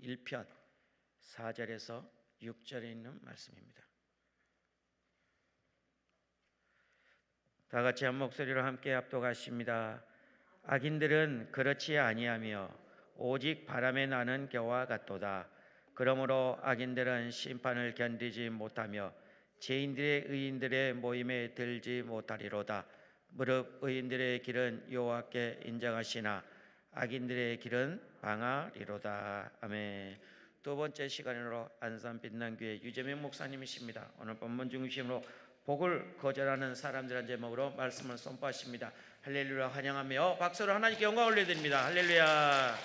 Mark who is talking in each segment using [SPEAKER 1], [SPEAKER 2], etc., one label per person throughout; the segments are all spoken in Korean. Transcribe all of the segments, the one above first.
[SPEAKER 1] 1편 4절에서 6절에 있는 말씀입니다. 다 같이 한 목소리로 함께 합독하십니다. 악인들은 그렇지 아니하며 오직 바람에 나는 겨와 같도다. 그러므로 악인들은 심판을 견디지 못하며 죄인들의 의인들의 모임에 들지 못하리로다. 무릇 의인들의 길은 여호와께 인정하시나 악인들의 길은 방하리로다. 아멘. 두 번째 시간으로 안산 빛난교회 유재명 목사님이십니다. 오늘 본문 중심으로 복을 거절하는 사람들한 제목으로 말씀을 선포하십니다. 할렐루야 환영하며 박수로 하나님께 영광 올려드립니다. 할렐루야.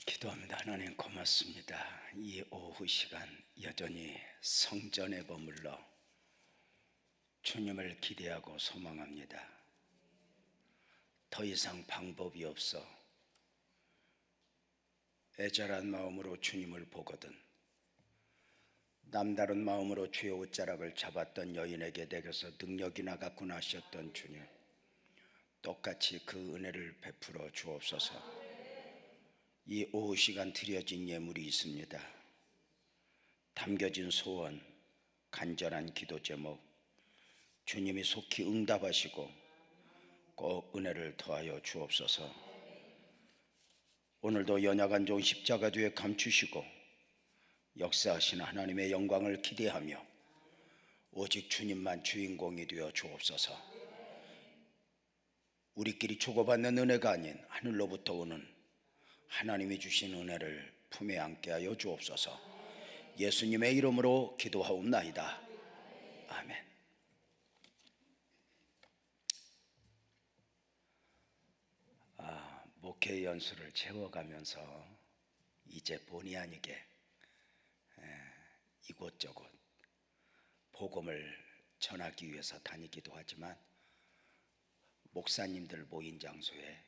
[SPEAKER 2] 기도합니다. 하나님 고맙습니다. 이 오후 시간 여전히 성전에 머물러 주님을 기대하고 소망합니다. 더 이상 방법이 없어 애절한 마음으로 주님을 보거든 남다른 마음으로 주의 옷자락을 잡았던 여인에게 내게서 능력이나 갖구나 하셨던 주님, 똑같이 그 은혜를 베풀어 주옵소서. 이 오후 시간 드려진 예물이 있습니다. 담겨진 소원, 간절한 기도 제목, 주님이 속히 응답하시고 꼭 은혜를 더하여 주옵소서. 오늘도 연약한 종 십자가 뒤에 감추시고 역사하신 하나님의 영광을 기대하며 오직 주님만 주인공이 되어 주옵소서. 우리끼리 주고받는 은혜가 아닌 하늘로부터 오는 하나님이 주신 은혜를 품에 안게 하여 주옵소서. 예수님의 이름으로 기도하옵나이다. 아멘. 목회 연수를 채워가면서 이제 본의 아니게 이곳저곳 복음을 전하기 위해서 다니기도 하지만 목사님들 모인 장소에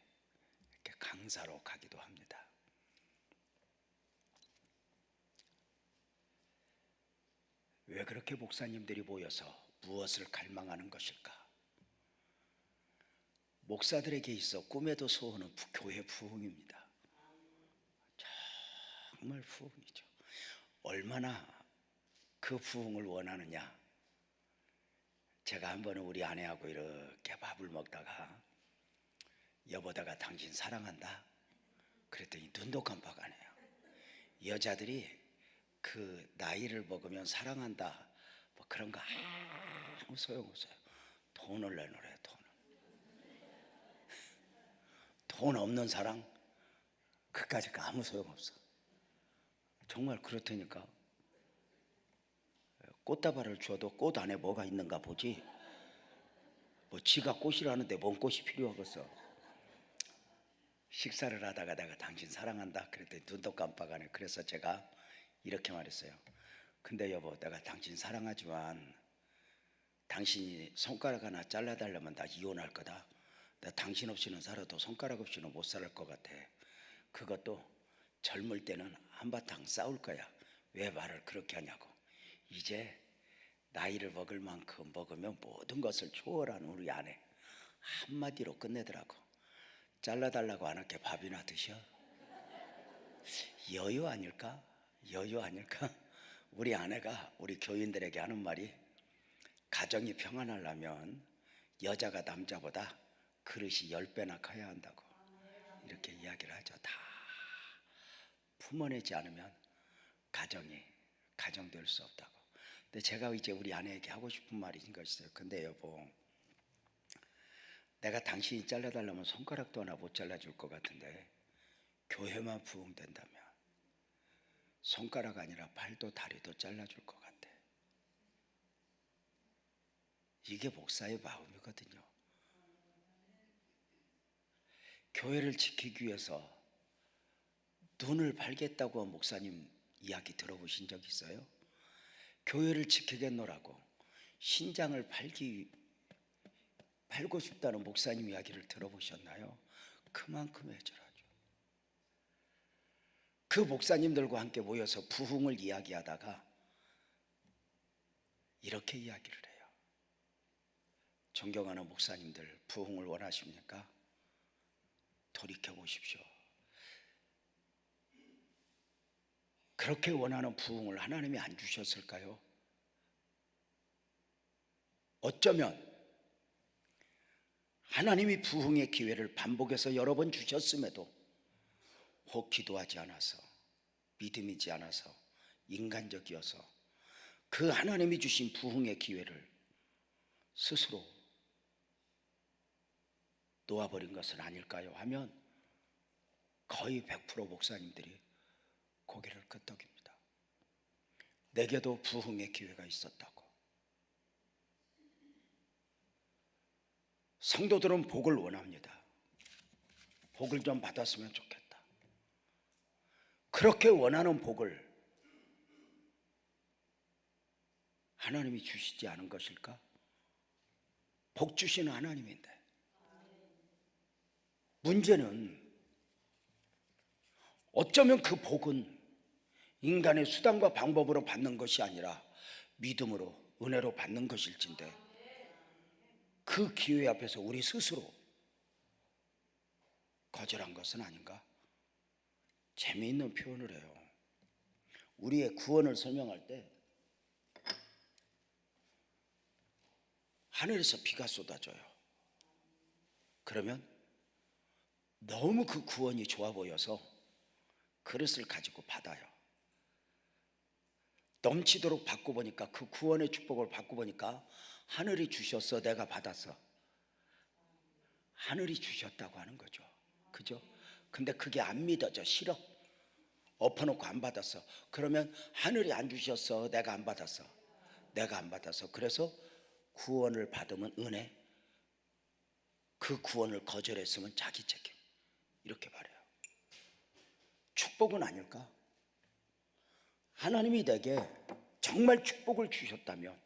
[SPEAKER 2] 이렇게 강사로 가기도 합니다. 왜 그렇게 목사님들이 모여서 무엇을 갈망하는 것일까? 목사들에게 있어 꿈에도 소원은 교회 부흥입니다. 정말 부흥이죠. 얼마나 그 부흥을 원하느냐. 제가 한 번은 우리 아내하고 이렇게 밥을 먹다가 여보다가 당신 사랑한다 그랬더니 눈도 깜빡 안 해요. 여자들이 그 나이를 먹으면 사랑한다 뭐 그런 거 아무 소용없어요. 돈을 내놓으래요. 돈 없는 사랑 그까짓 거 아무 소용없어. 정말 그렇다니까. 꽃다발을 줘도 꽃 안에 뭐가 있는가 보지 뭐 지가 꽃이라는데 뭔 꽃이 필요하겠어. 식사를 하다가 내가 당신 사랑한다 그랬더니 눈도 깜빡 안 해. 그래서 제가 이렇게 말했어요. 근데 여보 내가 당신 사랑하지만 당신이 손가락 하나 잘라달라면 나 이혼할 거다. 나 당신 없이는 살아도 손가락 없이는 못 살 것 같아. 그것도 젊을 때는 한바탕 싸울 거야. 왜 말을 그렇게 하냐고. 이제 나이를 먹을 만큼 먹으면 모든 것을 초월하는 우리 아내 한마디로 끝내더라고. 잘라달라고 안 할게 밥이나 드셔. 여유 아닐까? 여유 아닐까? 우리 아내가 우리 교인들에게 하는 말이 가정이 평안하려면 여자가 남자보다 그릇이 10배나 커야 한다고 이렇게 이야기를 하죠. 다 품어내지 않으면 가정될 수 없다고. 근데 제가 이제 우리 아내에게 하고 싶은 말이 있어요. 근데 여보 내가 당신이 잘라달라면 손가락도 하나 못 잘라줄 것 같은데 교회만 부흥된다면 손가락 아니라 팔도 다리도 잘라줄 것 같아. 이게 목사의 마음이거든요. 교회를 지키기 위해서 눈을 팔겠다고 한 목사님 이야기 들어보신 적 있어요? 교회를 지키겠노라고 신장을 팔고 싶다는 목사님 이야기를 들어보셨나요? 그만큼 애절하죠. 그 목사님들과 함께 모여서 부흥을 이야기하다가 이렇게 이야기를 해요. 존경하는 목사님들 부흥을 원하십니까? 돌이켜 보십시오. 그렇게 원하는 부흥을 하나님이 안 주셨을까요? 어쩌면 하나님이 부흥의 기회를 반복해서 여러 번 주셨음에도 혹 기도하지 않아서, 믿음이지 않아서, 인간적이어서 그 하나님이 주신 부흥의 기회를 스스로 놓아버린 것은 아닐까요? 하면 거의 100% 목사님들이 고개를 끄덕입니다. 내게도 부흥의 기회가 있었다고. 성도들은 복을 원합니다. 복을 좀 받았으면 좋겠다. 그렇게 원하는 복을 하나님이 주시지 않은 것일까? 복 주시는 하나님인데. 문제는 어쩌면 그 복은 인간의 수단과 방법으로 받는 것이 아니라 믿음으로, 은혜로 받는 것일진데, 그 기회 앞에서 우리 스스로 거절한 것은 아닌가? 재미있는 표현을 해요. 우리의 구원을 설명할 때 하늘에서 비가 쏟아져요. 그러면 너무 그 구원이 좋아 보여서 그릇을 가지고 받아요. 넘치도록 받고 보니까, 그 구원의 축복을 받고 보니까 하늘이 주셨어, 내가 받았어. 하늘이 주셨다고 하는 거죠. 그죠? 근데 그게 안 믿어져. 싫어. 엎어놓고 안 받았어. 그러면 하늘이 안 주셨어, 내가 안 받았어. 내가 안 받았어. 그래서 구원을 받으면 은혜, 그 구원을 거절했으면 자기 책임, 이렇게 말해요. 축복은 아닐까? 하나님이 내게 정말 축복을 주셨다면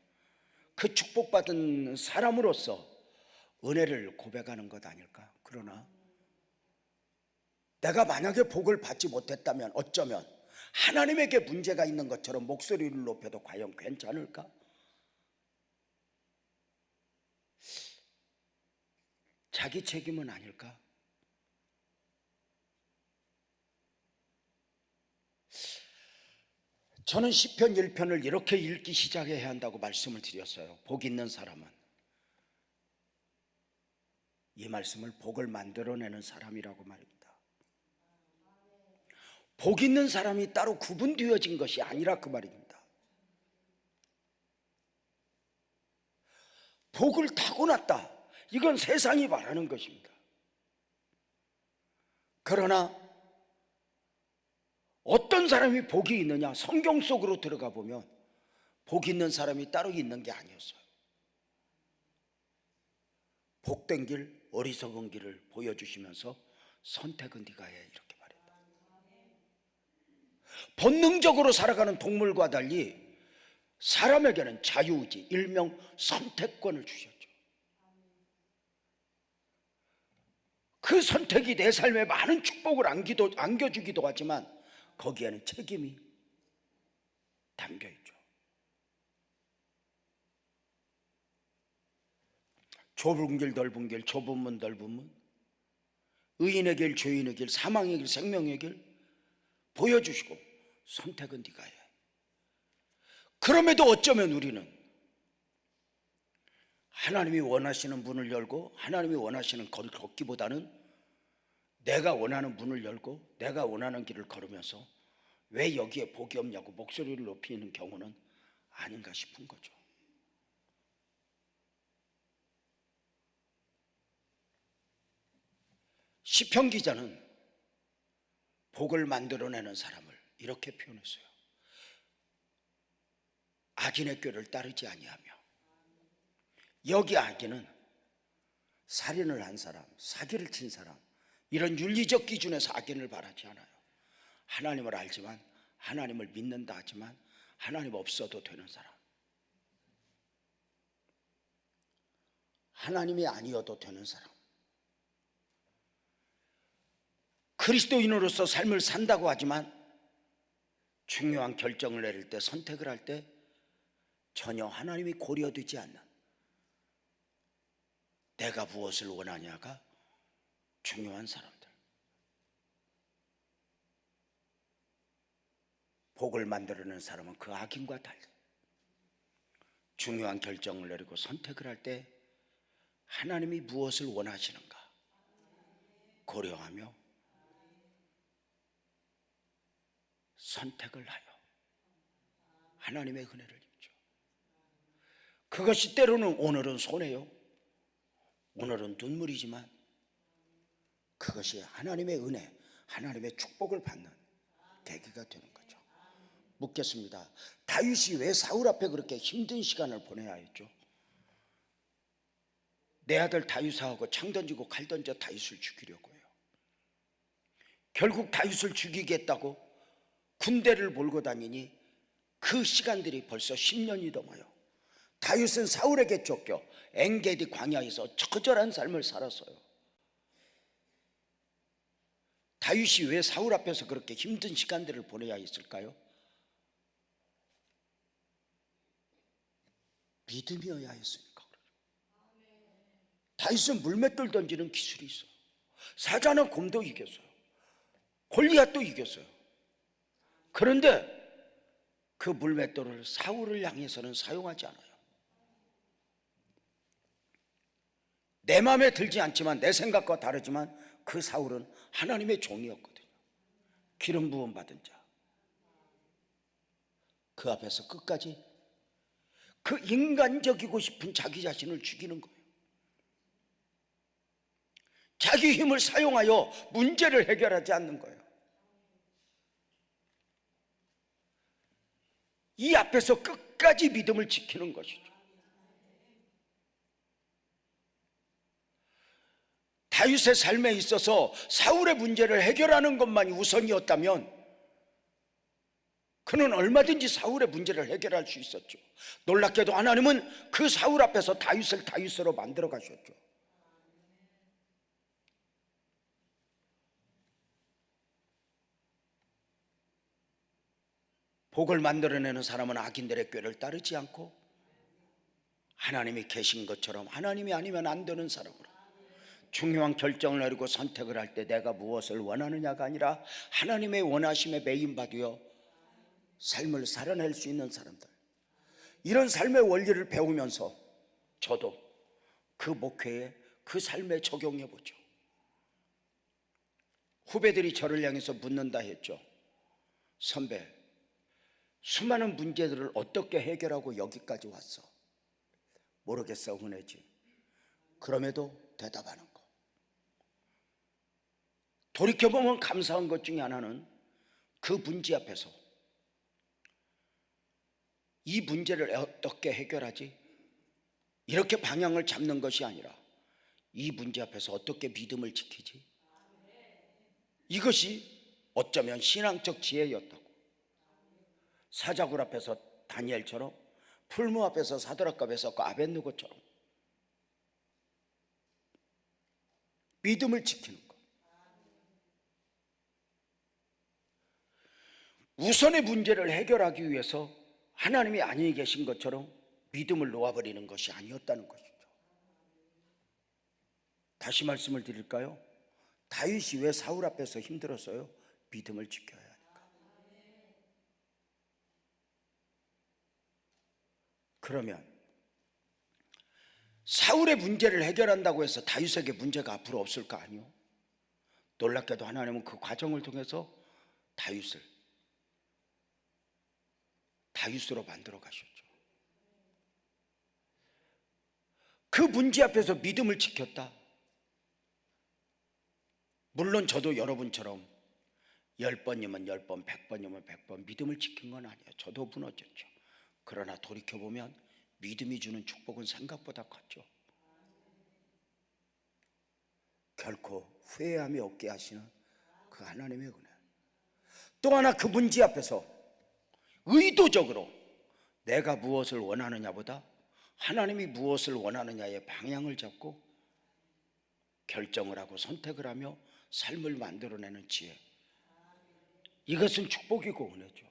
[SPEAKER 2] 그 축복받은 사람으로서 은혜를 고백하는 것 아닐까? 그러나 내가 만약에 복을 받지 못했다면 어쩌면 하나님에게 문제가 있는 것처럼 목소리를 높여도 과연 괜찮을까? 자기 책임은 아닐까? 저는 시편 1편을 이렇게 읽기 시작해야 한다고 말씀을 드렸어요. 복 있는 사람은 이 말씀을 복을 만들어내는 사람이라고 말입니다. 복 있는 사람이 따로 구분되어진 것이 아니라 그 말입니다. 복을 타고났다, 이건 세상이 말하는 것입니다. 그러나 어떤 사람이 복이 있느냐? 성경 속으로 들어가 보면 복 있는 사람이 따로 있는 게 아니었어요. 복된 길, 어리석은 길을 보여주시면서 선택은 네가 해, 이렇게 말했다. 본능적으로 살아가는 동물과 달리 사람에게는 자유의지, 일명 선택권을 주셨죠. 그 선택이 내 삶에 많은 축복을 안겨주기도 하지만 거기에는 책임이 담겨있죠. 좁은 길, 넓은 길, 좁은 문, 넓은 문, 의인의 길, 죄인의 길, 사망의 길, 생명의 길 보여주시고 선택은 네가 해. 그럼에도 어쩌면 우리는 하나님이 원하시는 문을 열고 하나님이 원하시는 거리를 걷기보다는 내가 원하는 문을 열고 내가 원하는 길을 걸으면서 왜 여기에 복이 없냐고 목소리를 높이는 경우는 아닌가 싶은 거죠. 시편 기자는 복을 만들어내는 사람을 이렇게 표현했어요. 악인의 꾀를 따르지 아니하며. 여기 악인은 살인을 한 사람, 사기를 친 사람, 이런 윤리적 기준에서 악인을 바라지 않아요. 하나님을 알지만, 하나님을 믿는다 하지만 하나님 없어도 되는 사람, 하나님이 아니어도 되는 사람, 그리스도인으로서 삶을 산다고 하지만 중요한 결정을 내릴 때, 선택을 할 때 전혀 하나님이 고려되지 않는, 내가 무엇을 원하냐가 중요한 사람들. 복을 만들어내는 사람은 그 악인과 달리 중요한 결정을 내리고 선택을 할 때 하나님이 무엇을 원하시는가 고려하며 선택을 하여 하나님의 은혜를 입죠. 그것이 때로는 오늘은 손해요, 오늘은 눈물이지만 그것이 하나님의 은혜, 하나님의 축복을 받는 계기가 되는 거죠. 묻겠습니다. 다윗이 왜 사울 앞에 그렇게 힘든 시간을 보내야 했죠? 내 아들 다윗하고 창 던지고 칼 던져 다윗을 죽이려고 해요. 결국 다윗을 죽이겠다고 군대를 몰고 다니니 그 시간들이 벌써 10년이 넘어요. 다윗은 사울에게 쫓겨 엔게디 광야에서 처절한 삶을 살았어요. 다윗이 왜 사울 앞에서 그렇게 힘든 시간들을 보내야 했을까요? 믿음이어야 했으니까. 다윗은 물맷돌 던지는 기술이 있어요. 사자나 곰도 이겼어요. 골리앗도 이겼어요. 그런데 그 물맷돌을 사울을 향해서는 사용하지 않아요. 내 마음에 들지 않지만, 내 생각과 다르지만 그 사울은 하나님의 종이었거든요. 기름 부음 받은 자. 그 앞에서 끝까지 그 인간적이고 싶은 자기 자신을 죽이는 거예요. 자기 힘을 사용하여 문제를 해결하지 않는 거예요. 이 앞에서 끝까지 믿음을 지키는 것이죠. 다윗의 삶에 있어서 사울의 문제를 해결하는 것만이 우선이었다면 그는 얼마든지 사울의 문제를 해결할 수 있었죠. 놀랍게도 하나님은 그 사울 앞에서 다윗을 다윗으로 만들어 가셨죠. 복을 만들어내는 사람은 악인들의 꾀를 따르지 않고 하나님이 계신 것처럼 하나님이 아니면 안 되는 사람으로 중요한 결정을 내리고 선택을 할 때 내가 무엇을 원하느냐가 아니라 하나님의 원하심에 매인받여 삶을 살아낼 수 있는 사람들, 이런 삶의 원리를 배우면서 저도 그 목회에 그 삶에 적용해 보죠. 후배들이 저를 향해서 묻는다 했죠. 선배, 수많은 문제들을 어떻게 해결하고 여기까지 왔어? 모르겠어, 은혜지. 그럼에도 대답하는 거. 돌이켜보면 감사한 것 중에 하나는 그 문제 앞에서 이 문제를 어떻게 해결하지? 이렇게 방향을 잡는 것이 아니라 이 문제 앞에서 어떻게 믿음을 지키지? 이것이 어쩌면 신앙적 지혜였다고. 사자굴 앞에서 다니엘처럼, 풀무 앞에서 사드락과 메삭과 아벳느고처럼 믿음을 지키는 것. 우선의 문제를 해결하기 위해서 하나님이 안위 계신 것처럼 믿음을 놓아버리는 것이 아니었다는 것이죠. 다시 말씀을 드릴까요? 다윗이 왜 사울 앞에서 힘들었어요? 믿음을 지켜야 하니까. 그러면 사울의 문제를 해결한다고 해서 다윗에게 문제가 앞으로 없을까? 아니요. 놀랍게도 하나님은 그 과정을 통해서 다윗으로 만들어 가셨죠. 그 문제 앞에서 믿음을 지켰다. 물론 저도 여러분처럼 10번이면 10번, 100번이면 100번 믿음을 지킨 건 아니에요. 저도 무너졌죠. 그러나 돌이켜보면 믿음이 주는 축복은 생각보다 컸죠. 결코 후회함이 없게 하시는 그 하나님의 은혜. 또 하나, 그 문제 앞에서 의도적으로 내가 무엇을 원하느냐보다 하나님이 무엇을 원하느냐의 방향을 잡고 결정을 하고 선택을 하며 삶을 만들어내는 지혜. 이것은 축복이고 은혜죠.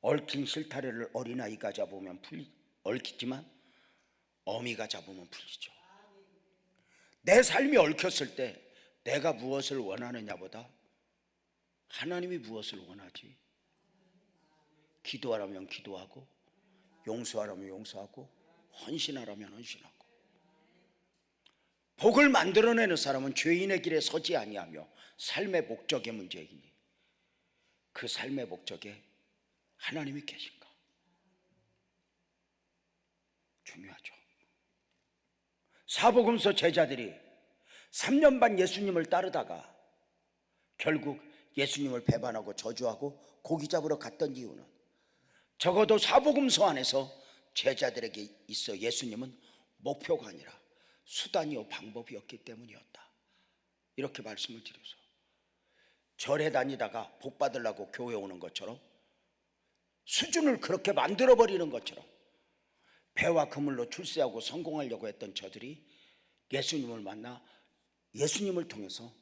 [SPEAKER 2] 얽힌 실타래를 어린아이가 잡으면 얽히지만 어미가 잡으면 풀리죠. 내 삶이 얽혔을 때 내가 무엇을 원하느냐보다 하나님이 무엇을 원하지? 기도하라면 기도하고, 용서하라면 용서하고, 헌신하라면 헌신하고. 복을 만들어내는 사람은 죄인의 길에 서지 아니하며 삶의 목적의 문제이니 그 삶의 목적에 하나님이 계신가? 중요하죠. 사복음서 제자들이 3년 반 예수님을 따르다가 결국 예수님을 배반하고 저주하고 고기 잡으러 갔던 이유는 적어도 사복음서 안에서 제자들에게 있어 예수님은 목표가 아니라 수단이요 방법이었기 때문이었다. 이렇게 말씀을 드려서 절에 다니다가 복 받으려고 교회 오는 것처럼 수준을 그렇게 만들어버리는 것처럼 배와 그물로 출세하고 성공하려고 했던 저들이 예수님을 만나 예수님을 통해서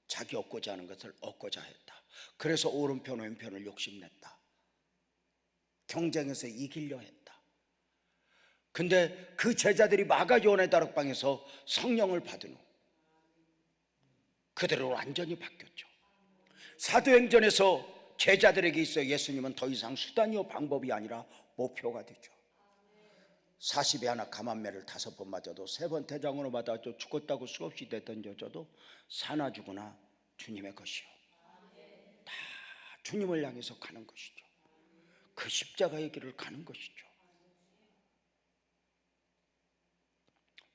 [SPEAKER 2] 자기 얻고자 하는 것을 얻고자 했다. 그래서 오른편 왼편을 욕심냈다. 경쟁에서 이기려 했다. 근데 그 제자들이 마가 요한의 다락방에서 성령을 받은 후 그대로 완전히 바뀌었죠. 사도행전에서 제자들에게 있어 예수님은 더 이상 수단이요 방법이 아니라 목표가 되죠. 40에 하나 감한매를 5번 맞아도 3번 대장으로 맞아도 죽었다고 수없이 되던져도 사나 죽으나 주님의 것이요 다 주님을 향해서 가는 것이죠. 그 십자가의 길을 가는 것이죠.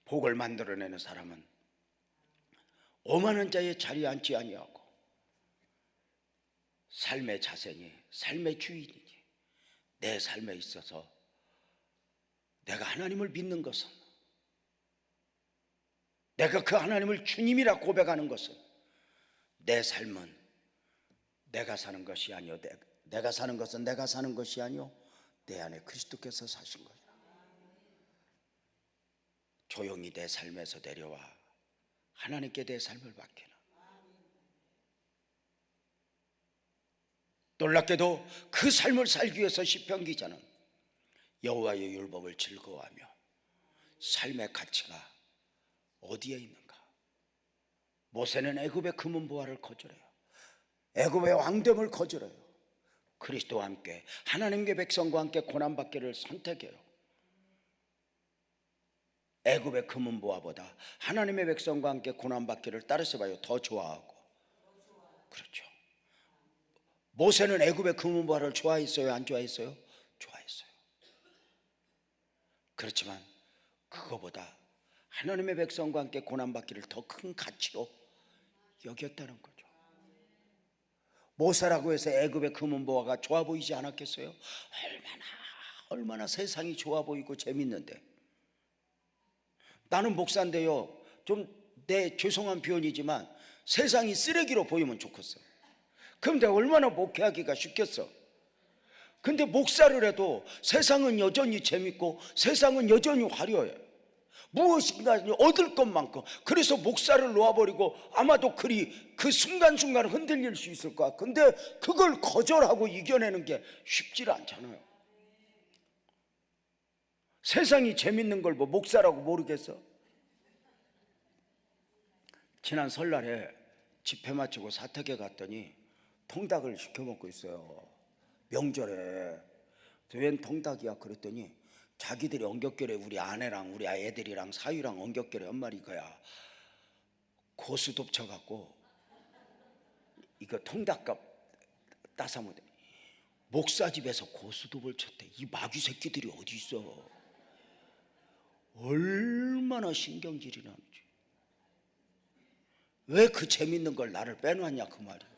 [SPEAKER 2] 복을 만들어내는 사람은 오만한 자의 자리에 앉지 아니하고 삶의 자세니 삶의 주인이니 내 삶에 있어서 내가 하나님을 믿는 것은, 내가 그 하나님을 주님이라 고백하는 것은 내 삶은 내가 사는 것이 아니요 내가 사는 것은 내가 사는 것이 아니요 내 안에 그리스도께서 사신 것이라. 조용히 내 삶에서 내려와 하나님께 내 삶을 맡기나. 놀랍게도 그 삶을 살기 위해서 시편 기자는 여호와의 율법을 즐거워하며 삶의 가치가 어디에 있는가? 모세는 애굽의 금은보화를 거절해요. 애굽의 왕됨을 거절해요. 그리스도와 함께 하나님의 백성과 함께 고난받기를 선택해요. 애굽의 금은보화보다 하나님의 백성과 함께 고난받기를 따라서 봐요. 더 좋아하고. 그렇죠. 모세는 애굽의 금은보화를 좋아했어요? 안 좋아했어요? 좋아했어요. 그렇지만 그거보다 하나님의 백성과 함께 고난받기를 더 큰 가치로 여겼다는 거죠. 모세라고 해서 애굽의 금은보화가 좋아 보이지 않았겠어요? 얼마나 세상이 좋아 보이고 재밌는데. 나는 목사인데요, 좀 내 죄송한 표현이지만 세상이 쓰레기로 보이면 좋겠어. 그럼 내가 얼마나 목회하기가 쉽겠어. 근데 목사를 해도 세상은 여전히 재밌고 세상은 여전히 화려해. 무엇인가 얻을 것 많고. 그래서 목사를 놓아버리고 아마도 그 순간순간 흔들릴 수 있을 거야. 근데 그걸 거절하고 이겨내는 게 쉽지 않잖아요. 세상이 재밌는 걸 뭐 목사라고 모르겠어? 지난 설날에 집회 마치고 사택에 갔더니 통닭을 시켜 먹고 있어요. 명절에. 웬 통닭이야? 그랬더니 자기들이 언격결에 우리 아내랑 우리 애들이랑 사위랑 언격결에 한 마리 이거야. 고수톱 쳐갖고 이거 통닭값 따서 먹대. 목사집에서 고수톱을 쳤대. 이 마귀 새끼들이 어디 있어? 얼마나 신경질이 나는지. 왜 그 재밌는 걸 나를 빼놨냐 그 말이야.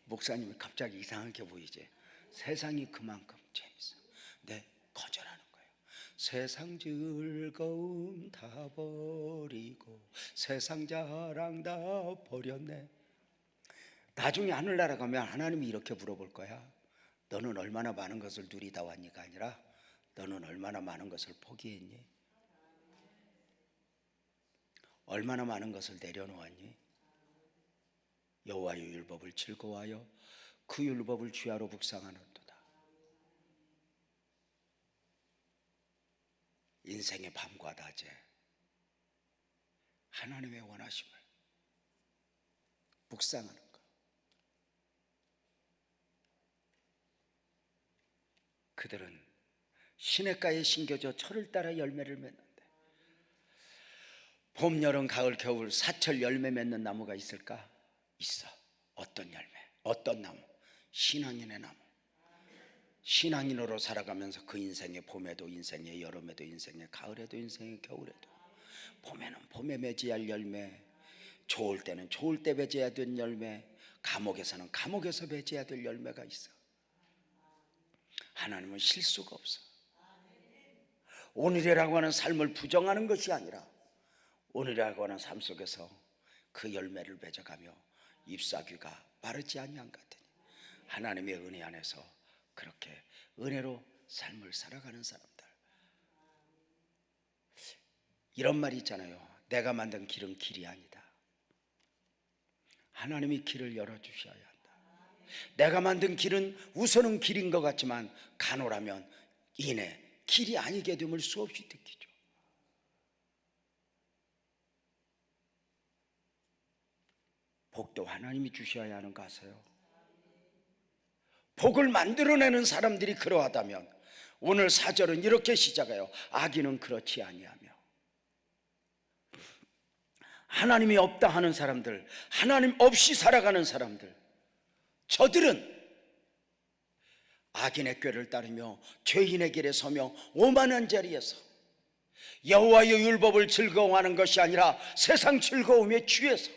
[SPEAKER 2] 목사님이 갑자기 이상하게 보이지? 세상이 그만큼 재밌어. 네, 거절하는 거예요. 세상 즐거움 다 버리고 세상 자랑 다 버렸네. 나중에 하늘나라 가면 하나님이 이렇게 물어볼 거야. 너는 얼마나 많은 것을 누리다 왔니가 아니라 너는 얼마나 많은 것을 포기했니? 얼마나 많은 것을 내려놓았니? 여호와의 율법을 즐거워하여 그 율법을 주야로 묵상하는도다. 인생의 밤과 낮에 하나님의 원하심을 묵상하는 것. 그들은 시냇가에 심겨져 철을 따라 열매를 맺는데 봄, 여름, 가을, 겨울 사철 열매 맺는 나무가 있을까? 있어. 어떤 열매? 어떤 나무? 신앙인의 나무. 신앙인으로 살아가면서 그 인생의 봄에도 인생의 여름에도 인생의 가을에도 인생의 겨울에도 봄에는 봄에 맺어야 할 열매, 좋을 때는 좋을 때 맺어야 될 열매, 감옥에서는 감옥에서 맺어야 될 열매가 있어. 하나님은 실수가 없어. 오늘이라고 하는 삶을 부정하는 것이 아니라 오늘이라고 하는 삶 속에서 그 열매를 맺어가며 잎사귀가 마르지 아니한 것 같으니 하나님의 은혜 안에서 그렇게 은혜로 삶을 살아가는 사람들. 이런 말이 있잖아요. 내가 만든 길은 길이 아니다. 하나님이 길을 열어주셔야 한다. 내가 만든 길은 우선은 길인 것 같지만 간호라면 이내 길이 아니게 됨을 수없이 느끼죠. 복도 하나님이 주셔야 하는 거 아세요? 복을 만들어내는 사람들이 그러하다면 오늘 4절은 이렇게 시작해요. 악인은 그렇지 아니하며. 하나님이 없다 하는 사람들, 하나님 없이 살아가는 사람들, 저들은 악인의 꾀를 따르며 죄인의 길에 서며 오만한 자리에서 여호와의 율법을 즐거워하는 것이 아니라 세상 즐거움에 취해서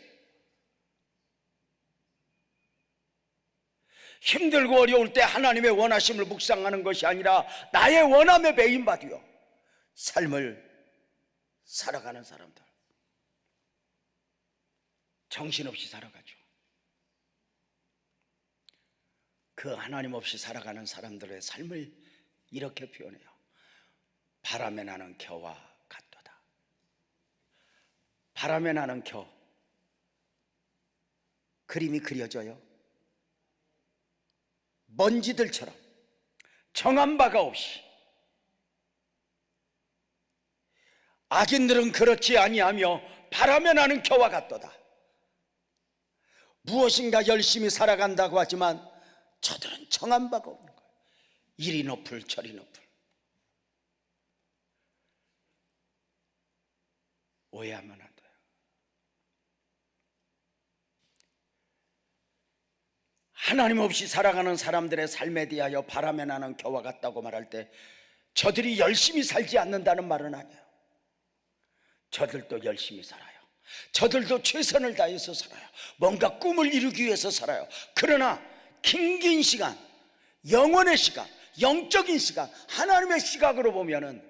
[SPEAKER 2] 힘들고 어려울 때 하나님의 원하심을 묵상하는 것이 아니라 나의 원함에 매인받으여 삶을 살아가는 사람들, 정신없이 살아가죠. 그 하나님 없이 살아가는 사람들의 삶을 이렇게 표현해요. 바람에 나는 겨와 같도다. 바람에 나는 겨, 그림이 그려져요. 먼지들처럼 정한 바가 없이. 악인들은 그렇지 아니하며 바람에 나는 겨와 같도다. 무엇인가 열심히 살아간다고 하지만 저들은 정한 바가 없는 거예요. 이리 높을 저리 높을. 오해하면 안 돼요. 하나님 없이 살아가는 사람들의 삶에 대하여 바람에 나는 겨와 같다고 말할 때 저들이 열심히 살지 않는다는 말은 아니에요. 저들도 열심히 살아요. 저들도 최선을 다해서 살아요. 뭔가 꿈을 이루기 위해서 살아요. 그러나 긴 시간, 영혼의 시간, 영적인 시간, 하나님의 시각으로 보면은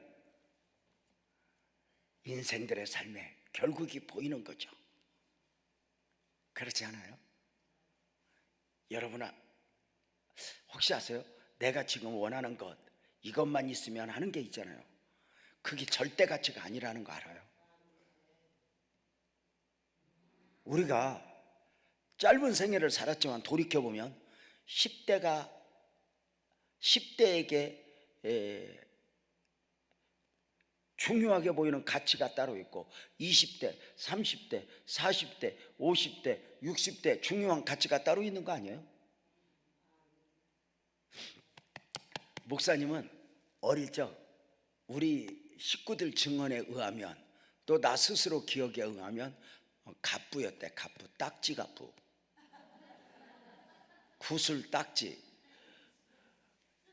[SPEAKER 2] 인생들의 삶에 결국이 보이는 거죠. 그렇지 않아요? 여러분 혹시 아세요? 내가 지금 원하는 것 이것만 있으면 하는 게 있잖아요. 그게 절대 가치가 아니라는 거 알아요? 우리가 짧은 생애를 살았지만 돌이켜보면 10대에게 중요하게 보이는 가치가 따로 있고 20대, 30대, 40대, 50대, 60대 중요한 가치가 따로 있는 거 아니에요? 목사님은 어릴 적 우리 식구들 증언에 의하면 또 나 스스로 기억에 의하면 갑부였대. 갑부, 딱지 갑부, 구슬 딱지.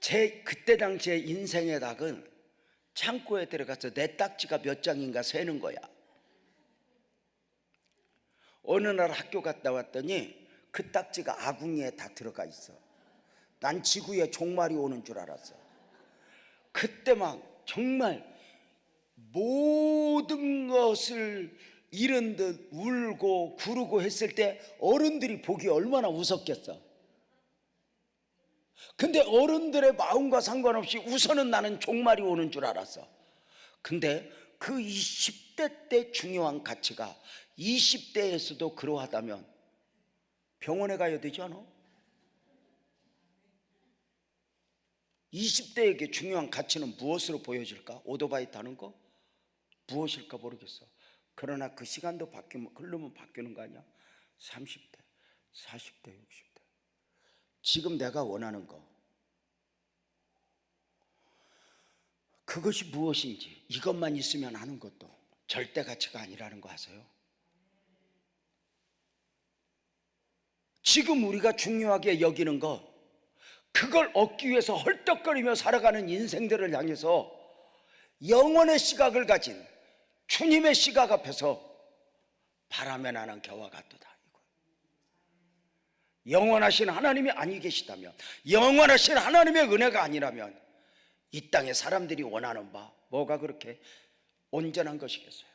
[SPEAKER 2] 제 그때 당시에 인생의 닭은 창고에 들어가서 내 딱지가 몇 장인가 세는 거야. 어느 날 학교 갔다 왔더니 그 딱지가 아궁이에 다 들어가 있어. 난 지구에 종말이 오는 줄 알았어. 그때 막 정말 모든 것을 잃은 듯 울고 구르고 했을 때 어른들이 보기 얼마나 무섭겠어. 근데 어른들의 마음과 상관없이 우선은 나는 종말이 오는 줄 알았어. 근데 그 20대 때 중요한 가치가 20대에서도 그러하다면 병원에 가야 되지 않아? 20대에게 중요한 가치는 무엇으로 보여질까? 오토바이 타는 거? 무엇일까 모르겠어. 그러나 그 시간도 바뀌면 흐르면 바뀌는 거 아니야? 30대, 40대, 60대. 지금 내가 원하는 거, 그것이 무엇인지, 이것만 있으면 하는 것도 절대 가치가 아니라는 거 아세요? 지금 우리가 중요하게 여기는 거, 그걸 얻기 위해서 헐떡거리며 살아가는 인생들을 향해서 영원의 시각을 가진 주님의 시각 앞에서 바람에 나는 겨와 같도다. 영원하신 하나님이 아니 계시다면, 영원하신 하나님의 은혜가 아니라면 이 땅에 사람들이 원하는 바 뭐가 그렇게 온전한 것이겠어요?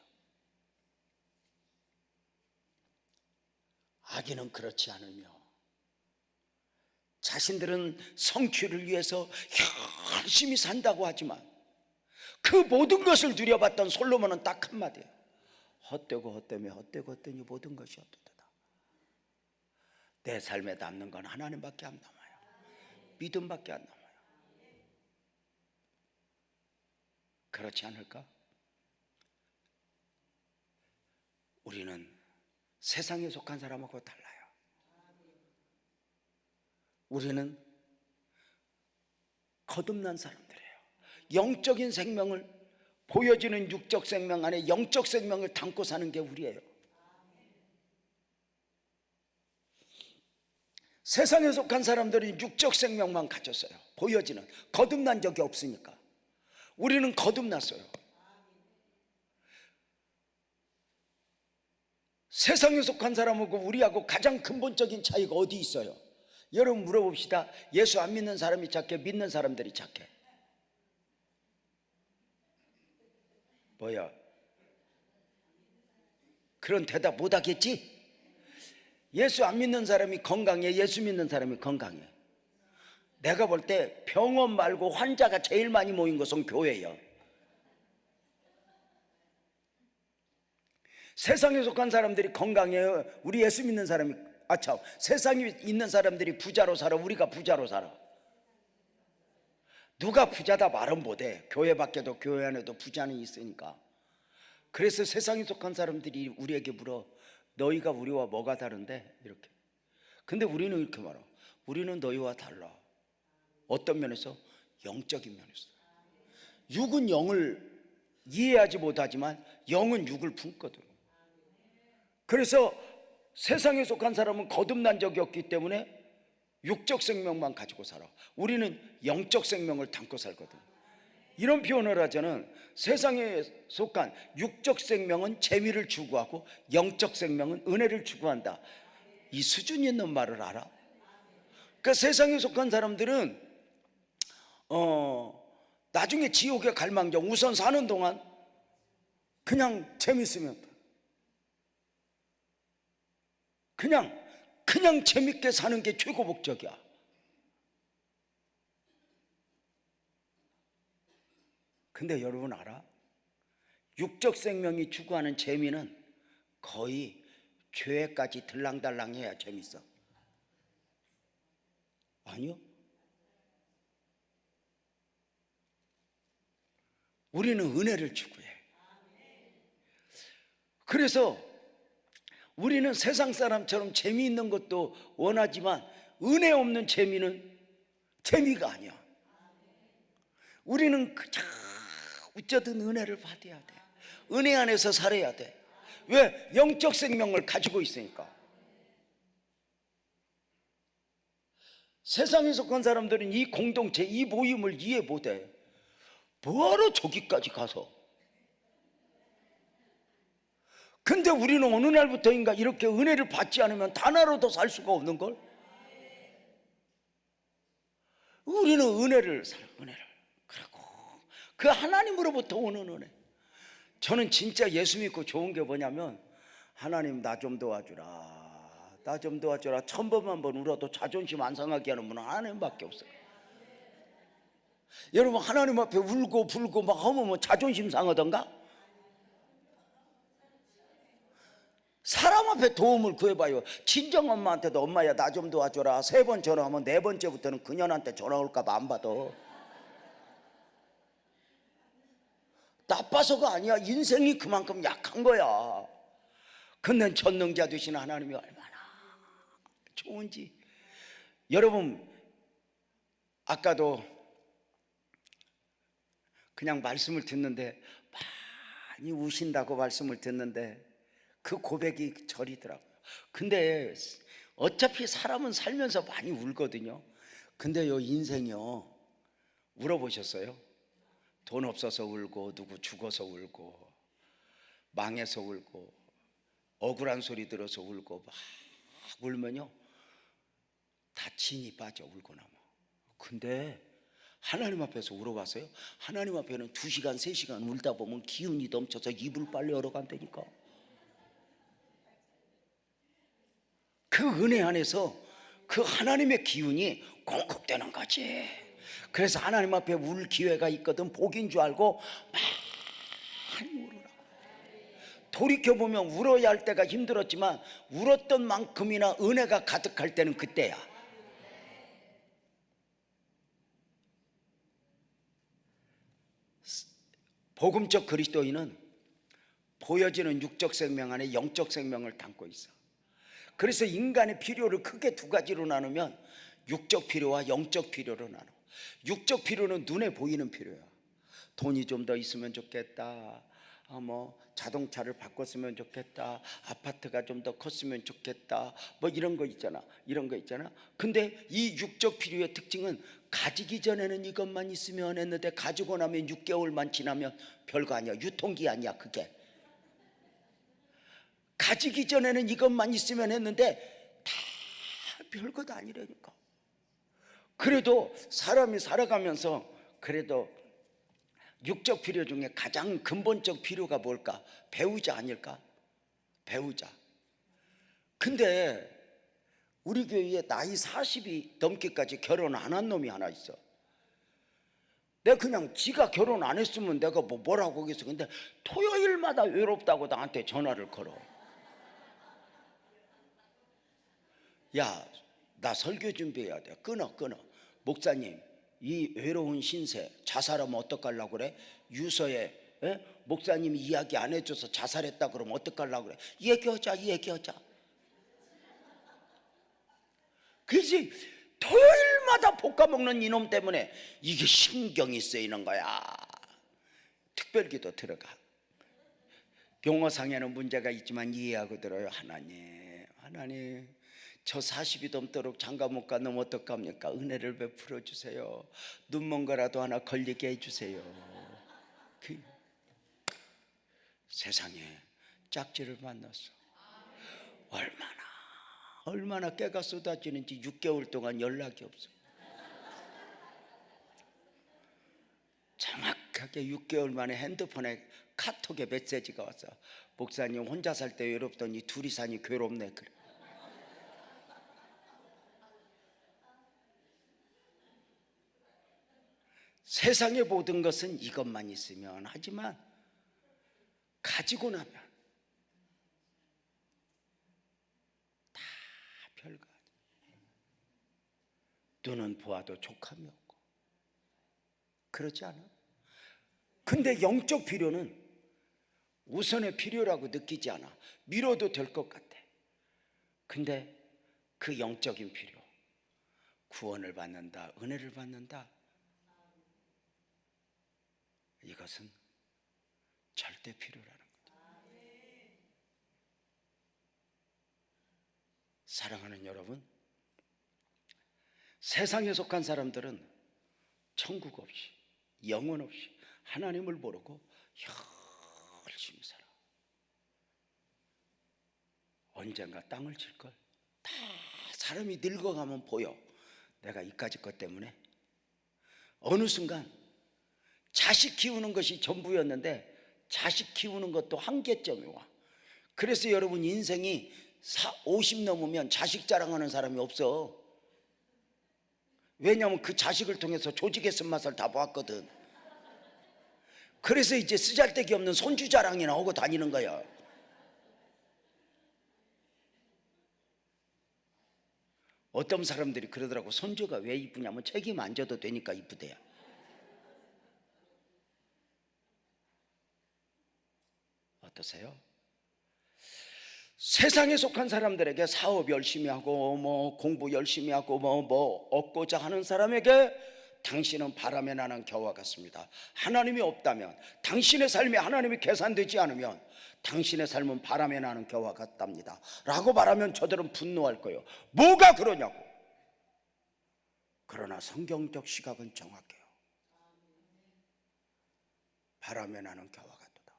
[SPEAKER 2] 악인은 그렇지 않으며 자신들은 성취를 위해서 열심히 산다고 하지만 그 모든 것을 누려봤던 솔로몬은 딱 한마디예요. 헛되고 헛되며 헛되고 헛되니 모든 것이 헛되다. 내 삶에 남는 건 하나님밖에 안 남아요. 믿음밖에 안 남아요. 그렇지 않을까? 우리는 세상에 속한 사람하고 달라요. 우리는 거듭난 사람들이에요. 영적인 생명을, 보여지는 육적 생명 안에 영적 생명을 담고 사는 게 우리예요. 세상에 속한 사람들은 육적 생명만 가졌어요. 보여지는, 거듭난 적이 없으니까. 우리는 거듭났어요. 세상에 속한 사람하고 우리하고 가장 근본적인 차이가 어디 있어요? 여러분 물어봅시다. 예수 안 믿는 사람이 착해? 믿는 사람들이 착해? 뭐야? 그런 대답 못 하겠지? 예수 안 믿는 사람이 건강해? 예수 믿는 사람이 건강해? 내가 볼 때 병원 말고 환자가 제일 많이 모인 것은 교회예요. 세상에 속한 사람들이 건강해요? 우리 예수 믿는 사람이, 아참, 세상에 있는 사람들이 부자로 살아? 우리가 부자로 살아? 누가 부자다 말은 못해. 교회 밖에도 교회 안에도 부자는 있으니까. 그래서 세상에 속한 사람들이 우리에게 물어, 너희가 우리와 뭐가 다른데? 이렇게. 근데 우리는 이렇게 말해. 우리는 너희와 달라. 어떤 면에서? 영적인 면에서. 육은 영을 이해하지 못하지만 영은 육을 품거든. 그래서 세상에 속한 사람은 거듭난 적이 없기 때문에 육적 생명만 가지고 살아. 우리는 영적 생명을 담고 살거든. 이런 표현을 하자면 세상에 속한 육적 생명은 재미를 추구하고 영적 생명은 은혜를 추구한다. 이 수준 있는 말을 알아? 그러니까 세상에 속한 사람들은 나중에 지옥에 갈망정 우선 사는 동안 그냥 재밌으면 돼. 그냥 재밌게 사는 게 최고 목적이야. 근데 여러분 알아? 육적 생명이 추구하는 재미는 거의 죄까지 들랑달랑 해야 재밌어. 아니요. 우리는 은혜를 추구해. 그래서 우리는 세상 사람처럼 재미있는 것도 원하지만 은혜 없는 재미는 재미가 아니야. 우리는 그저 어쩌든 은혜를 받아야 돼. 은혜 안에서 살아야 돼. 왜? 영적 생명을 가지고 있으니까. 세상에 속한 사람들은 이 공동체, 이 모임을 이해 못해. 뭐하러 저기까지 가서? 근데 우리는 어느 날부터인가 이렇게 은혜를 받지 않으면 단 하루도 살 수가 없는걸? 우리는 은혜를 살아, 은혜를. 그리고 그 하나님으로부터 오는 은혜. 저는 진짜 예수 믿고 좋은 게 뭐냐면, 하나님 나 좀 도와주라, 나 좀 도와주라. 1000번만 번 울어도 자존심 안 상하게 하는 분은 하나님밖에 없어요. 여러분 하나님 앞에 울고 불고 막 하면 뭐 자존심 상하던가? 사람 앞에 도움을 구해봐요. 친정엄마한테도 엄마야 나 좀 도와줘라 3번 전화하면 4번째부터는 그년한테 전화 올까 봐 안 받아. 나빠서가 아니야. 인생이 그만큼 약한 거야. 근데 전능자 되신 하나님이 얼마나 좋은지. 여러분, 아까도 그냥 말씀을 듣는데 많이 우신다고 말씀을 듣는데 그 고백이 절이더라고요. 근데 어차피 사람은 살면서 많이 울거든요. 근데요, 인생이요, 울어보셨어요? 돈 없어서 울고, 누구 죽어서 울고, 망해서 울고, 억울한 소리 들어서 울고, 막 울면요 다 진이 빠져, 울고 나면. 근데 하나님 앞에서 울어봤어요? 하나님 앞에는 2시간 3시간 울다 보면 기운이 넘쳐서 입을 빨리 열어간다니까. 그 은혜 안에서 그 하나님의 기운이 공급되는 거지. 그래서 하나님 앞에 울 기회가 있거든. 복인 줄 알고 많이 울어라. 돌이켜보면 울어야 할 때가 힘들었지만 울었던 만큼이나 은혜가 가득할 때는 그때야. 복음적 그리스도인은 보여지는 육적 생명 안에 영적 생명을 담고 있어. 그래서 인간의 필요를 크게 2가지로 나누면 육적 필요와 영적 필요로 나눠. 육적 필요는 눈에 보이는 필요야. 돈이 좀 더 있으면 좋겠다, 자동차를 바꿨으면 좋겠다, 아파트가 좀 더 컸으면 좋겠다, 이런 거 있잖아. 근데 이 육적 필요의 특징은 가지기 전에는 이것만 있으면 했는데 가지고 나면 6개월만 지나면 별거 아니야. 유통기한이야 그게. 가지기 전에는 이것만 있으면 했는데 다 별것 아니라니까. 그래도 사람이 살아가면서 그래도 육적 필요 중에 가장 근본적 필요가 뭘까? 배우자 아닐까? 배우자. 근데 우리 교회에 나이 40이 넘기까지 결혼 안 한 놈이 하나 있어. 내가 그냥 지가 결혼 안 했으면 내가 뭐라고 하겠어. 근데 토요일마다 외롭다고 나한테 전화를 걸어. 야, 나 설교 준비해야 돼. 끊어. 목사님, 이 외로운 신세 자살하면 어떡하려고 그래? 유서에 목사님이 이야기 안 해줘서 자살했다 그러면 어떡하려고 그래? 얘기하자. 그지? 토요일마다 볶아먹는 이놈 때문에 이게 신경이 쓰이는 거야. 특별기도 들어가. 용어상에는 문제가 있지만 이해하고 들어요. 하나님, 저 40이 넘도록 장가 못 가면 어떡합니까? 은혜를 베풀어 주세요. 눈먼 거라도 하나 걸리게 해주세요. 세상에 짝지를 만났어. 얼마나 깨가 쏟아지는지 6개월 동안 연락이 없어. 정확하게 6개월 만에 핸드폰에 카톡에 메시지가 왔어. 목사님, 혼자 살 때 외롭더니 둘이 사니 괴롭네. 그래. 세상의 모든 것은 이것만 있으면 하지만 가지고 나면 다 별거 아니야. 눈은 보아도 족함이 없고. 그렇지 않아? 근데 영적 필요는 우선의 필요라고 느끼지 않아. 미뤄도 될 것 같아. 근데 그 영적인 필요, 구원을 받는다, 은혜를 받는다, 이것은 절대 필요라는 거죠. 사랑하는 여러분, 세상에 속한 사람들은 천국 없이, 영원 없이 하나님을 모르고 열심히 살아. 언젠가 땅을 칠걸. 다 사람이 늙어가면 보여. 내가 이까짓 것 때문에 어느 순간 자식 키우는 것이 전부였는데 자식 키우는 것도 한계점이 와. 그래서 여러분, 인생이 50 넘으면 자식 자랑하는 사람이 없어. 왜냐하면 그 자식을 통해서 조직의 쓴맛을 다 보았거든. 그래서 이제 쓰잘데기 없는 손주 자랑이나 하고 다니는 거야. 어떤 사람들이 그러더라고. 손주가 왜 이쁘냐면 책임 안 져도 되니까 이쁘대요. 어떠세요? 세상에 속한 사람들에게 사업 열심히 하고 뭐 공부 열심히 하고 뭐 얻고자 하는 사람에게 당신은 바람에 나는 겨와 같습니다. 하나님이 없다면, 당신의 삶이 하나님이 계산되지 않으면 당신의 삶은 바람에 나는 겨와 같답니다 라고 말하면 저들은 분노할 거예요. 뭐가 그러냐고. 그러나 성경적 시각은 정확해요. 바람에 나는 겨와 같도다.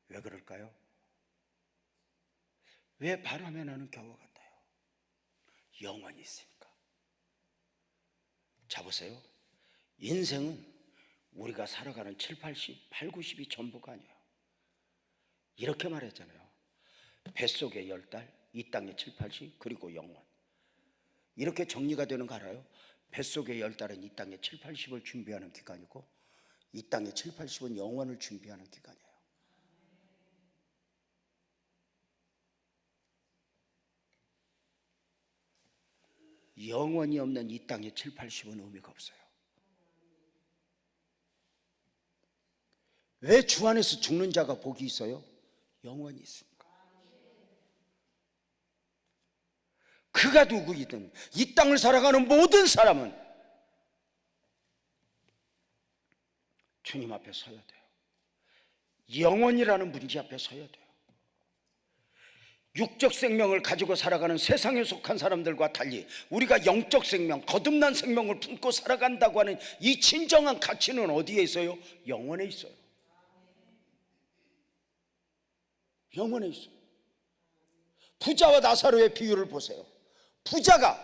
[SPEAKER 2] 왜 그럴까요? 왜 바람에 나는 겨와 같아요? 영원이 있으니까. 자 보세요. 인생은 우리가 살아가는 7, 80, 8, 90이 전부가 아니에요. 이렇게 말했잖아요. 뱃속에 10달, 이 땅에 7, 80, 그리고 영원. 이렇게 정리가 되는 거 알아요? 뱃속에 10달은 이 땅에 7, 80을 준비하는 기간이고 이 땅에 7, 80은 영원을 준비하는 기간이에요. 영원이 없는 이 땅에 7, 80은 의미가 없어요. 왜 주 안에서 죽는 자가 복이 있어요? 영원이 있으니까. 그가 누구이든 이 땅을 살아가는 모든 사람은 주님 앞에 서야 돼요. 영원이라는 문제 앞에 서야 돼요. 육적 생명을 가지고 살아가는 세상에 속한 사람들과 달리 우리가 영적 생명, 거듭난 생명을 품고 살아간다고 하는 이 진정한 가치는 어디에 있어요? 영원에 있어요. 영원에 있어요. 부자와 나사로의 비유를 보세요. 부자가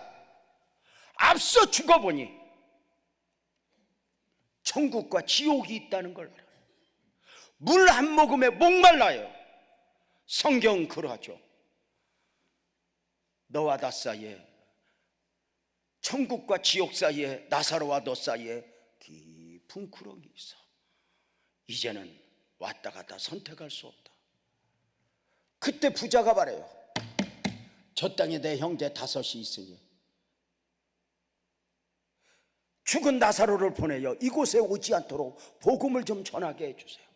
[SPEAKER 2] 앞서 죽어보니 천국과 지옥이 있다는 걸 알아요. 물 한 모금에 목말라요. 성경은 그러하죠. 너와 나 사이에, 천국과 지옥 사이에, 나사로와 너 사이에 깊은 구렁이 있어. 이제는 왔다 갔다 선택할 수 없다. 그때 부자가 말해요. 저 땅에 내 형제 5이 있으니 죽은 나사로를 보내요. 이곳에 오지 않도록 복음을 좀 전하게 해주세요.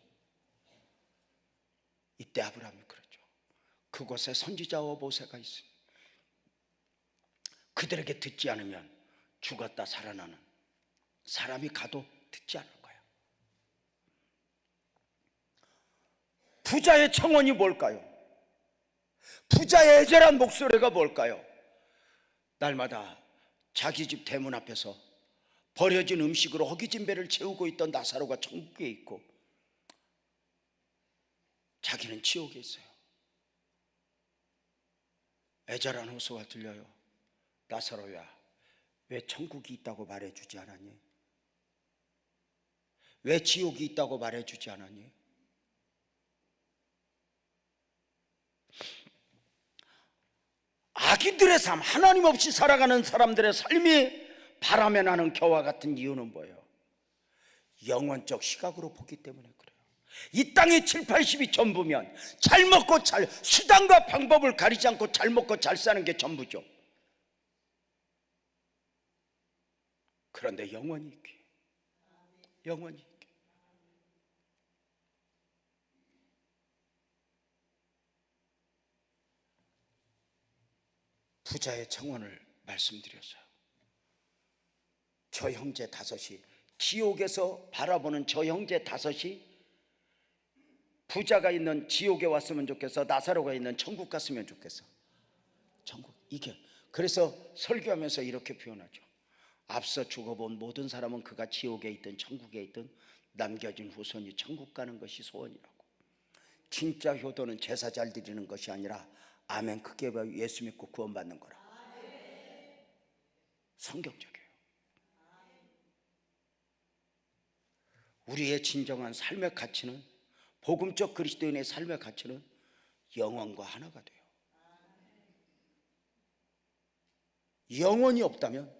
[SPEAKER 2] 이때 아브라함이 그랬죠. 그곳에 선지자와 모세가 있으니 그들에게 듣지 않으면 죽었다 살아나는 사람이 가도 듣지 않을 거야. 부자의 청원이 뭘까요? 부자의 애절한 목소리가 뭘까요? 날마다 자기 집 대문 앞에서 버려진 음식으로 허기진 배를 채우고 있던 나사로가 천국에 있고 자기는 지옥에 있어요. 애절한 호소가 들려요. 나사로야, 왜 천국이 있다고 말해주지 않았니? 왜 지옥이 있다고 말해주지 않았니? 악인들의 삶, 하나님 없이 살아가는 사람들의 삶이 바람에 나는 겨와 같은 이유는 뭐예요? 영원적 시각으로 보기 때문에 그래요. 이 땅의 7, 80이 전부면 잘 먹고 수단과 방법을 가리지 않고 잘 먹고 잘 사는 게 전부죠. 그런데 영원히 있게, 영원히 있게. 부자의 청원을 말씀드렸어요. 저 형제 5이, 지옥에서 바라보는 저 형제 5이 부자가 있는 지옥에 왔으면 좋겠어, 나사로가 있는 천국 갔으면 좋겠어. 천국. 이게 그래서 설교하면서 이렇게 표현하죠. 앞서 죽어본 모든 사람은 그가 지옥에 있든 천국에 있든 남겨진 후손이 천국 가는 것이 소원이라고. 진짜 효도는 제사 잘 드리는 것이 아니라 아멘 크게 봐 예수 믿고 구원받는 거라. 성경적이에요. 우리의 진정한 삶의 가치는, 복음적 그리스도인의 삶의 가치는 영원과 하나가 돼요. 영원이 없다면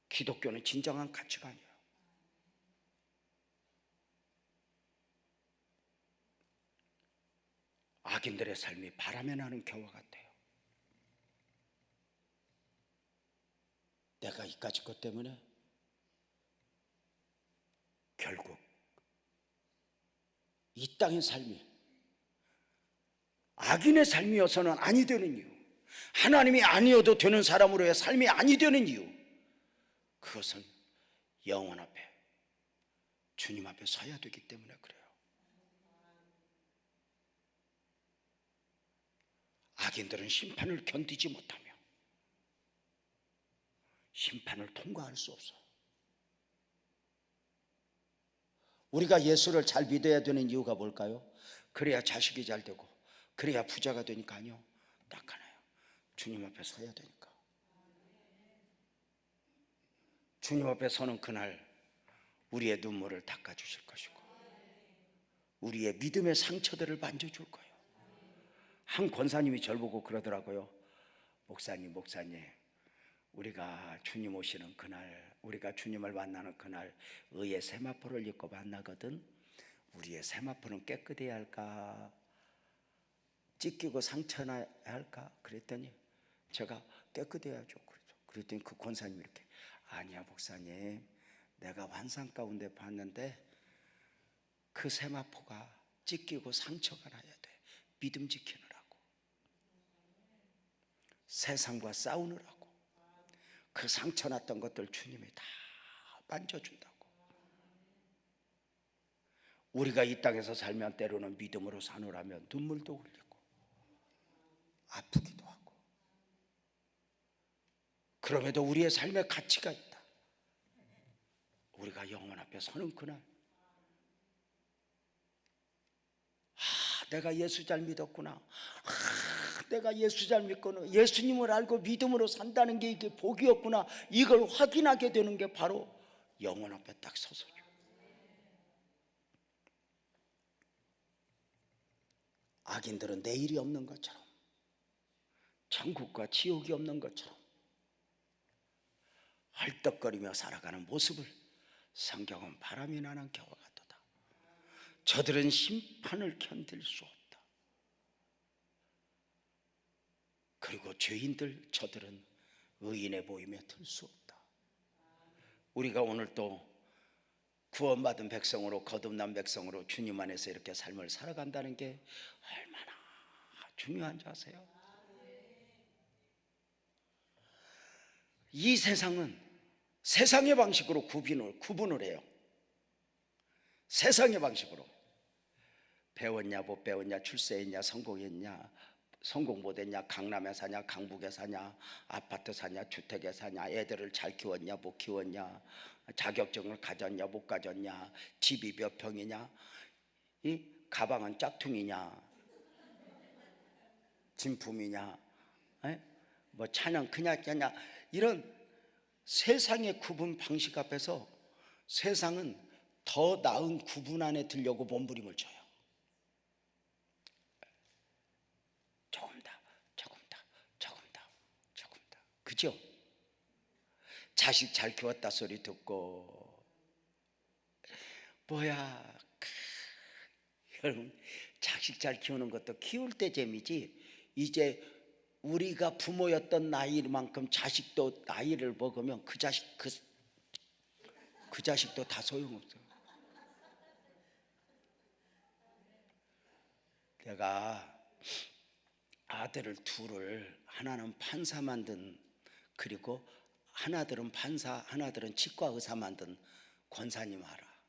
[SPEAKER 2] 기독교는 진정한 가치가 아니에요. 악인들의 삶이 바람에 나는 겨와 같아요. 내가 이까짓 것 때문에 이 땅의 삶이 악인의 삶이어서는 아니 되는 이유, 하나님이 아니어도 되는 사람으로의 삶이 아니 되는 이유, 그것은 영원 앞에 주님 앞에 서야 되기 때문에 그래요. 악인들은 심판을 견디지 못하며 심판을 통과할 수 없어요. 우리가 예수를 잘 믿어야 되는 이유가 뭘까요? 그래야 자식이 잘 되고 그래야 부자가 되니까? 아니요. 딱 하나요. 주님 앞에 서야 되니까. 주님 앞에 서는 그날 우리의 눈물을 닦아주실 것이고 우리의 믿음의 상처들을 만져줄 거예요. 한 권사님이 저를 보고 그러더라고요. 목사님 우리가 주님 오시는 그날, 우리가 주님을 만나는 그날 의의 세마포를 입고 만나거든. 우리의 세마포는 깨끗해야 할까? 찢기고 상처나야 할까? 그랬더니 제가 깨끗해야죠. 그랬더니 그 권사님이 이렇게, 아니야 목사님, 내가 환상 가운데 봤는데 그 세마포가 찢기고 상처가 나야 돼. 믿음 지키느라고, 세상과 싸우느라고. 그 상처 났던 것들 주님이 다 만져준다고. 우리가 이 땅에서 살면 때로는 믿음으로 사노라면 눈물도 흘리고 아프기도 하고, 그럼에도 우리의 삶에 가치가 있다. 우리가 영원 앞에 서는 그날, 내가 예수 잘 믿었구나, 내가 예수 잘 믿고는 예수님을 알고 믿음으로 산다는 게 이게 복이었구나, 이걸 확인하게 되는 게 바로 영원 앞에 딱 서서죠. 악인들은 내일이 없는 것처럼, 천국과 지옥이 없는 것처럼 헐떡거리며 살아가는 모습을 성경은 바람이 나는 겨와 같도다. 저들은 심판을 견딜 수 없다. 그리고 죄인들, 저들은 의인의 보임에 들 수 없다. 우리가 오늘 또 구원받은 백성으로, 거듭난 백성으로 주님 안에서 이렇게 삶을 살아간다는 게 얼마나 중요한지 아세요? 이 세상은 세상의 방식으로 구분을 해요. 세상의 방식으로. 배웠냐 못 배웠냐, 출세했냐 성공했냐, 성공 못했냐, 강남에 사냐 강북에 사냐, 아파트 사냐 주택에 사냐, 애들을 잘 키웠냐 못 키웠냐, 자격증을 가졌냐 못 가졌냐, 집이 몇 평이냐, 이 가방은 짝퉁이냐 진품이냐, 뭐 차는 그냥 냐냐, 이런 세상의 구분 방식 앞에서 세상은 더 나은 구분 안에 들려고 몸부림을 쳐요. 조금 더. 그죠? 자식 잘 키웠다 소리 듣고, 뭐야, 여러분, 자식 잘 키우는 것도 키울 때 재미지, 이제 우리가 부모였던 나이만큼 자식도 나이를 먹으면 그 자식도 다 소용없어요. 내가 아들을 둘을, 하나는 판사 만든, 그리고 하나들은 판사, 하나들은 치과 의사 만든 권사님 알아.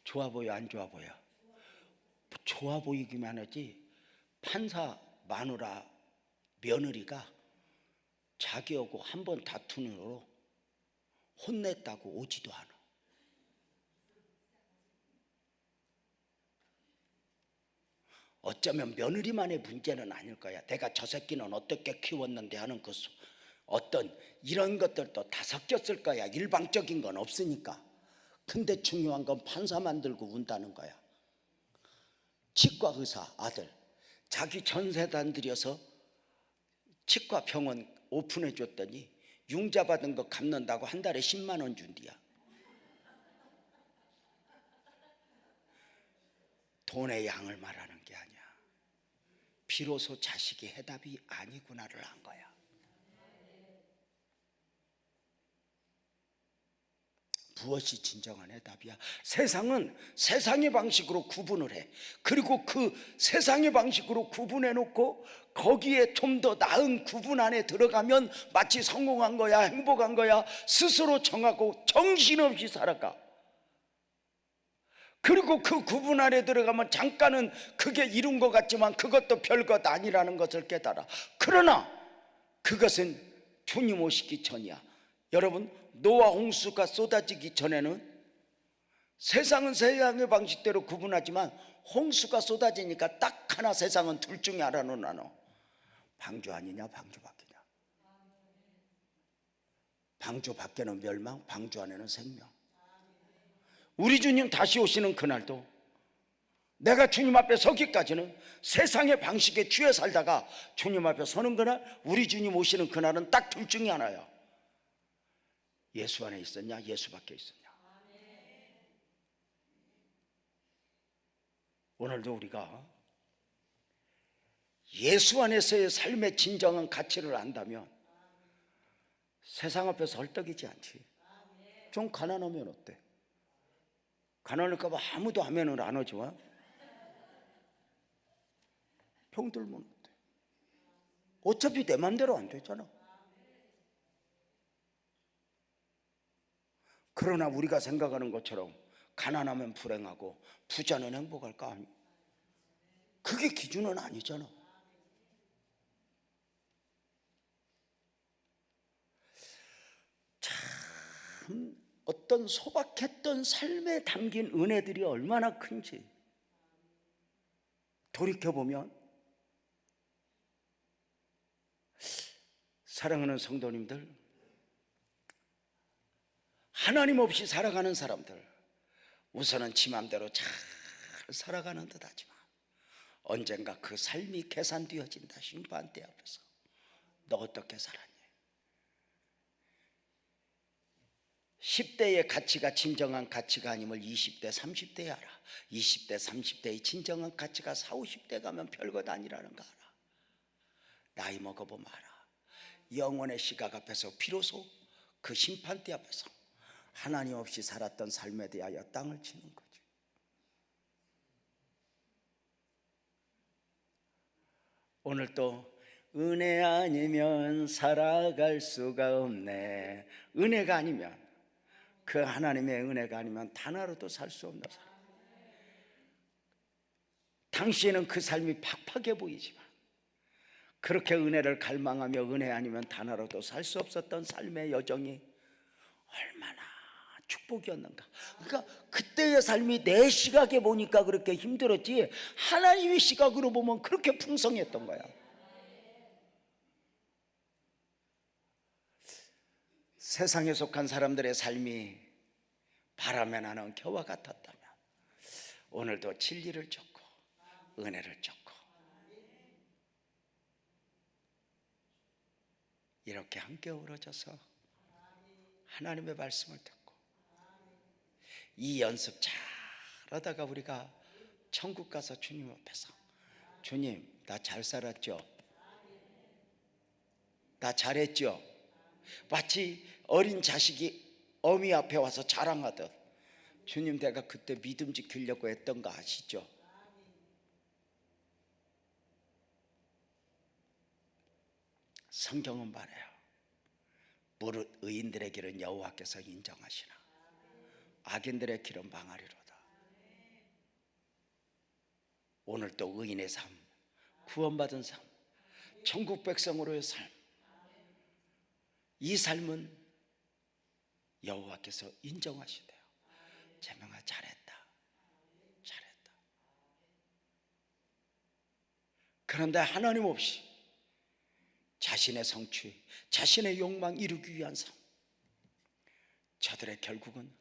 [SPEAKER 2] 좋아 보여 안 좋아 보여? 좋아 보이기만 하지. 판사 마누라 며느리가 자기하고 한 번 다투느로 혼냈다고 오지도 않아. 어쩌면 며느리만의 문제는 아닐 거야. 내가 저 새끼는 어떻게 키웠는데 하는 그 어떤 이런 것들도 다 섞였을 거야. 일방적인 건 없으니까. 근데 중요한 건 판사 만들고 운다는 거야. 치과 의사 아들, 자기 전세단 들여서 치과 병원 오픈해 줬더니 융자 받은 거 갚는다고 한 달에 10만 원 준디야. 돈의 양을 말하는 게 아니야. 비로소 자식이 해답이 아니구나를 안 거야. 무엇이 진정한 해답이야? 세상은 세상의 방식으로 구분을 해. 그리고 그 세상의 방식으로 구분해 놓고 거기에 좀 더 나은 구분 안에 들어가면 마치 성공한 거야, 행복한 거야 스스로 정하고 정신없이 살아가. 그리고 그 구분 안에 들어가면 잠깐은 그게 이룬 것 같지만 그것도 별것 아니라는 것을 깨달아. 그러나 그것은 주님 오시기 전이야. 여러분, 노아 홍수가 쏟아지기 전에는 세상은 세상의 방식대로 구분하지만 홍수가 쏟아지니까 딱 하나 세상은 둘 중에 하나로 나눠. 방주 아니냐 방주 밖이냐. 방주 밖에는 멸망, 방주 안에는 생명. 우리 주님 다시 오시는 그날도 내가 주님 앞에 서기까지는 세상의 방식에 취해 살다가 주님 앞에 서는 그날, 우리 주님 오시는 그날은 딱 둘 중에 하나야. 예수 안에 있었냐, 예수 밖에 있었냐. 오늘도 우리가 예수 안에서의 삶의 진정한 가치를 안다면 세상 앞에서 헐떡이지 않지. 좀 가난하면 어때? 가난할까 봐 아무도 하면은 안 하지만 병들면 어때? 어차피 내 맘대로 안 되잖아. 그러나 우리가 생각하는 것처럼 가난하면 불행하고 부자는 행복할까? 아니, 그게 기준은 아니잖아. 참 어떤 소박했던 삶에 담긴 은혜들이 얼마나 큰지 돌이켜보면, 사랑하는 성도님들, 하나님 없이 살아가는 사람들 우선은 지 맘대로 잘 살아가는 듯 하지만 언젠가 그 삶이 계산되어진다. 심판대 앞에서 너 어떻게 살았니? 10대의 가치가 진정한 가치가 아님을 20대 30대에 알아. 20대 30대의 진정한 가치가 40, 50대 가면 별것 아니라는 거 알아. 나이 먹어보면 알아. 영원의 시각 앞에서 비로소 그 심판대 앞에서 하나님 없이 살았던 삶에 대하여 땅을 치는 거지. 오늘 또 은혜 아니면 살아갈 수가 없네. 은혜가 아니면, 그 하나님의 은혜가 아니면 단 하루도 살 수 없는 사람. 당시에는 그 삶이 팍팍해 보이지만 그렇게 은혜를 갈망하며 은혜 아니면 단 하루도 살 수 없었던 삶의 여정이 얼마나 축복이었는가. 그러니까 그때의 삶이 내 시각에 보니까 그렇게 힘들었지 하나님의 시각으로 보면 그렇게 풍성했던 거야. 세상에 속한 사람들의 삶이 바람에 나는 겨와 같았다면 오늘도 진리를 쫓고 은혜를 쫓고 이렇게 함께 어우러져서 하나님의 말씀을 듣고 이 연습 잘 하다가 우리가 천국 가서 주님 앞에서 주님, 나 잘 살았죠? 나 잘했죠? 마치 어린 자식이 어미 앞에 와서 자랑하듯 주님, 내가 그때 믿음 지키려고 했던 거 아시죠? 성경은 말해요. 무릇 의인들의 길은 여호와께서 인정하시나 악인들의 길은 망하리로다. 오늘 또 의인의 삶, 구원받은 삶, 천국 백성으로의 삶, 이 삶은 여호와께서 인정하시대요. 재명아, 잘했다, 잘했다. 그런데 하나님 없이 자신의 성취, 자신의 욕망 이루기 위한 삶, 저들의 결국은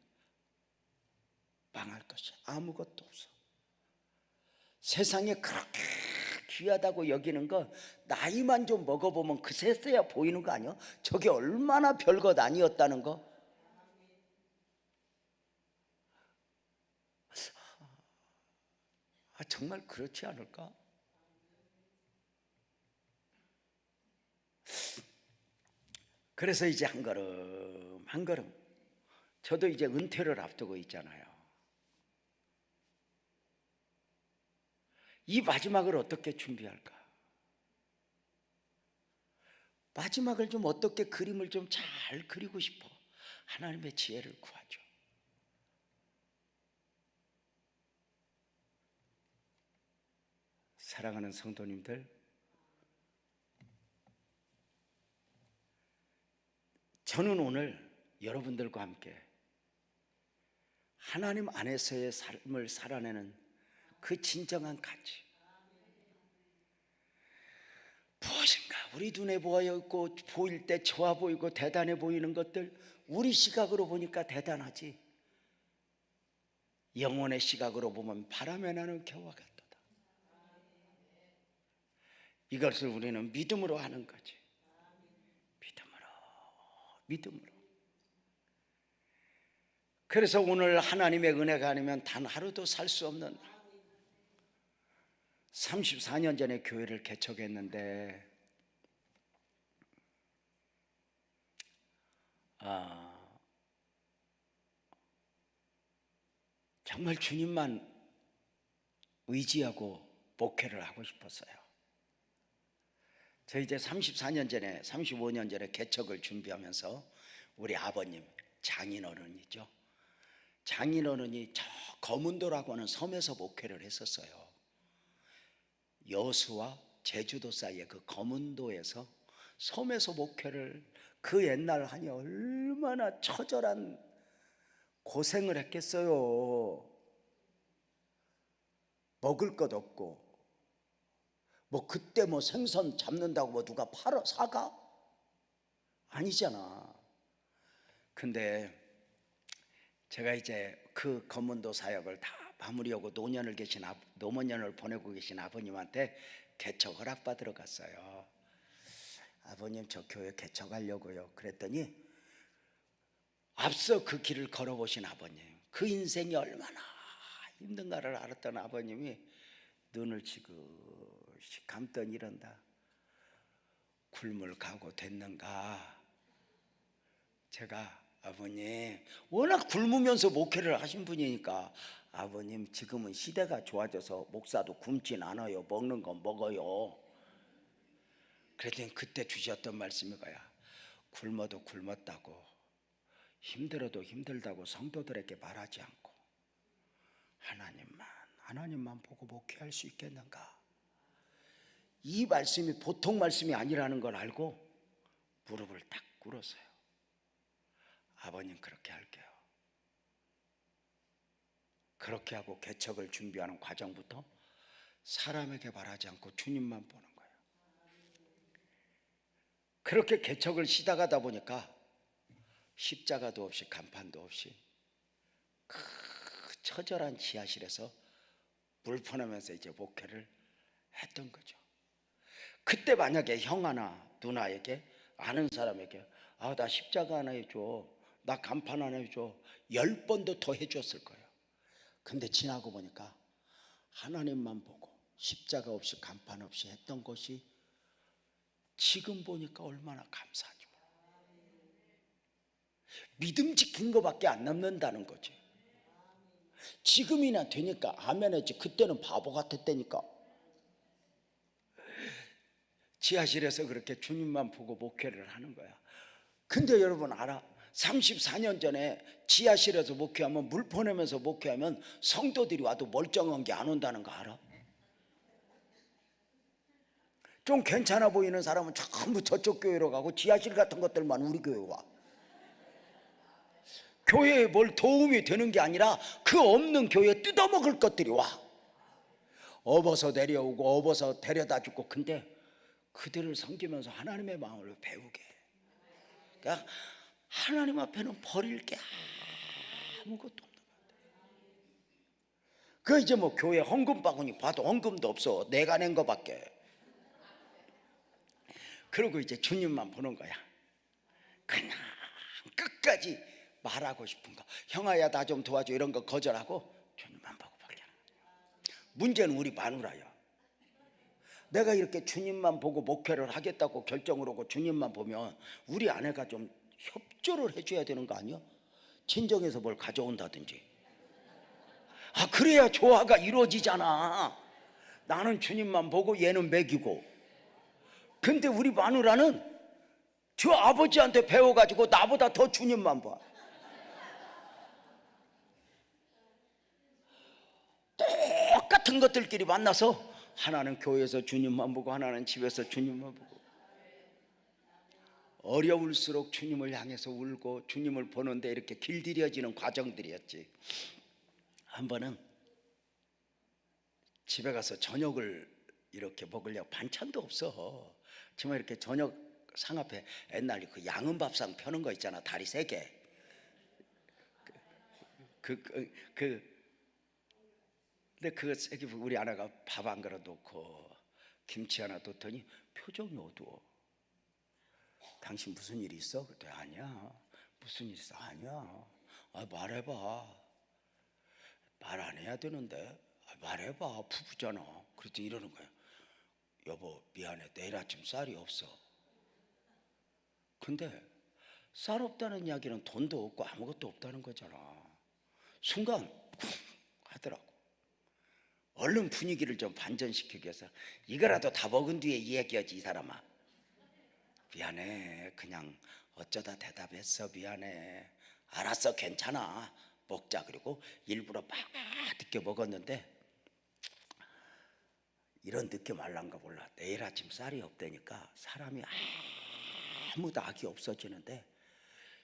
[SPEAKER 2] 망할 것이 아무것도 없어. 세상에 그렇게 귀하다고 여기는 거 나이만 좀 먹어보면 그새서야 보이는 거 아니야? 저게 얼마나 별것 아니었다는 거. 정말 그렇지 않을까? 그래서 이제 한 걸음 한 걸음 저도 이제 은퇴를 앞두고 있잖아요. 이 마지막을 어떻게 준비할까? 마지막을 좀 어떻게 그림을 좀 잘 그리고 싶어. 하나님의 지혜를 구하죠. 사랑하는 성도님들, 저는 오늘 여러분들과 함께 하나님 안에서의 삶을 살아내는 그 진정한 가치, 무엇인가 우리 눈에 보여 있고 보일 때 좋아 보이고 대단해 보이는 것들, 우리 시각으로 보니까 대단하지 영혼의 시각으로 보면 바람에 나는 겨와 같도다. 이것을 우리는 믿음으로 하는 거지. 믿음으로. 그래서 오늘 하나님의 은혜가 아니면 단 하루도 살 수 없는, 34년 전에 교회를 개척했는데 정말 주님만 의지하고 목회를 하고 싶었어요. 저 이제 34년 전에 35년 전에 개척을 준비하면서 우리 아버님 장인어른이죠. 장인어른이 저 거문도라고 하는 섬에서 목회를 했었어요. 여수와 제주도 사이에 그 거문도에서 섬에서 목회를, 그 옛날 하니 얼마나 처절한 고생을 했겠어요. 먹을 것 없고, 뭐 그때 뭐 생선 잡는다고 뭐 누가 팔아 사가? 아니잖아. 근데 제가 이제 그 검문도 사역을 다 마무리하고 노년을 보내고 계신 아버님한테 개척 허락받으러 갔어요. 아버님, 저 교회 개척하려고요. 그랬더니 앞서 그 길을 걸어보신 아버님, 그 인생이 얼마나 힘든가를 알았던 아버님이 눈을 지그시 감더니 이런다. 굶을 각오 됐는가? 제가, 아버님, 워낙 굶으면서 목회를 하신 분이니까, 아버님 지금은 시대가 좋아져서 목사도 굶진 않아요. 먹는 건 먹어요. 그랬더니 그때 주셨던 말씀이 거야. 굶어도 굶었다고, 힘들어도 힘들다고 성도들에게 말하지 않고 하나님만 보고 목회할 수 있겠는가? 이 말씀이 보통 말씀이 아니라는 걸 알고 무릎을 딱 꿇었어요. 아버님, 그렇게 할게요. 그렇게 하고 개척을 준비하는 과정부터 사람에게 말하지 않고 주님만 보는 거예요. 그렇게 개척을 시작하다 보니까 십자가도 없이 간판도 없이 그 처절한 지하실에서 물퍼내면서 이제 목회를 했던 거죠. 그때 만약에 형 하나 누나에게, 아는 사람에게, 나 십자가 하나 해줘, 나 간판 하나 해줘, 10번도 더 해줬을 거예요. 근데 지나고 보니까 하나님만 보고 십자가 없이 간판 없이 했던 것이 지금 보니까 얼마나 감사하죠. 믿음 지킨 것밖에 안 남는다는 거지. 지금이나 되니까 아멘 했지, 그때는 바보 같았다니까. 지하실에서 그렇게 주님만 보고 목회를 하는 거야. 근데 여러분 알아? 34년 전에 지하실에서 목회하면, 물 보내면서 목회하면 성도들이 와도 멀쩡한 게 안 온다는 거 알아? 좀 괜찮아 보이는 사람은 전부 저쪽 교회로 가고 지하실 같은 것들만 우리 교회 와. 교회에 뭘 도움이 되는 게 아니라 그 없는 교회에 뜯어먹을 것들이 와. 업어서 내려오고 업어서 데려다 주고. 근데 그들을 섬기면서 하나님의 마음을 배우게. 그러니까 하나님 앞에는 버릴 게 아무것도 없는 것 같아요. 그 이제 뭐 교회 헌금 바구니 봐도 헌금도 없어. 내가 낸 거밖에. 그러고 이제 주님만 보는 거야. 그냥 끝까지 말하고 싶은 거, 형아야 나 좀 도와줘, 이런 거 거절하고 주님만 보고 밖에 안 해요. 문제는 우리 마누라야. 내가 이렇게 주님만 보고 목회를 하겠다고 결정을 하고 주님만 보면 우리 아내가 좀 협조를 해줘야 되는 거 아니야? 친정에서 뭘 가져온다든지. 그래야 조화가 이루어지잖아. 나는 주님만 보고 얘는 먹이고. 근데 우리 마누라는 저 아버지한테 배워가지고 나보다 더 주님만 봐. 똑같은 것들끼리 만나서 하나는 교회에서 주님만 보고 하나는 집에서 주님만 보고, 어려울수록 주님을 향해서 울고 주님을 보는데 이렇게 길들여지는 과정들이었지. 한 번은 집에 가서 저녁을 이렇게 먹으려고, 반찬도 없어. 정말 이렇게 저녁 상 앞에 옛날 그 양은 밥상 펴는 거 있잖아, 다리 3개. 근데 그거 세게 우리 아내가 밥 한 그릇 놓고 김치 하나 뒀더니 표정이 어두워. 당신 무슨 일 있어? 그랬더니 아니야. 무슨 일 있어? 아니야. 말해봐. 말 안 해야 되는데. 말해봐. 부부잖아. 그랬더니 이러는 거야. 여보 미안해, 내일 아침 쌀이 없어. 근데 쌀 없다는 이야기는 돈도 없고 아무것도 없다는 거잖아. 순간 쿵 하더라고. 얼른 분위기를 좀 반전시키기 위해서 이거라도 다 먹은 뒤에 이야기하지 이 사람아. 미안해, 그냥 어쩌다 대답했어. 미안해. 알았어, 괜찮아, 먹자. 그리고 일부러 막 늦게 먹었는데 이런 늦게 말란가 몰라. 내일 아침 쌀이 없다니까 사람이 아무 낙이 없어지는데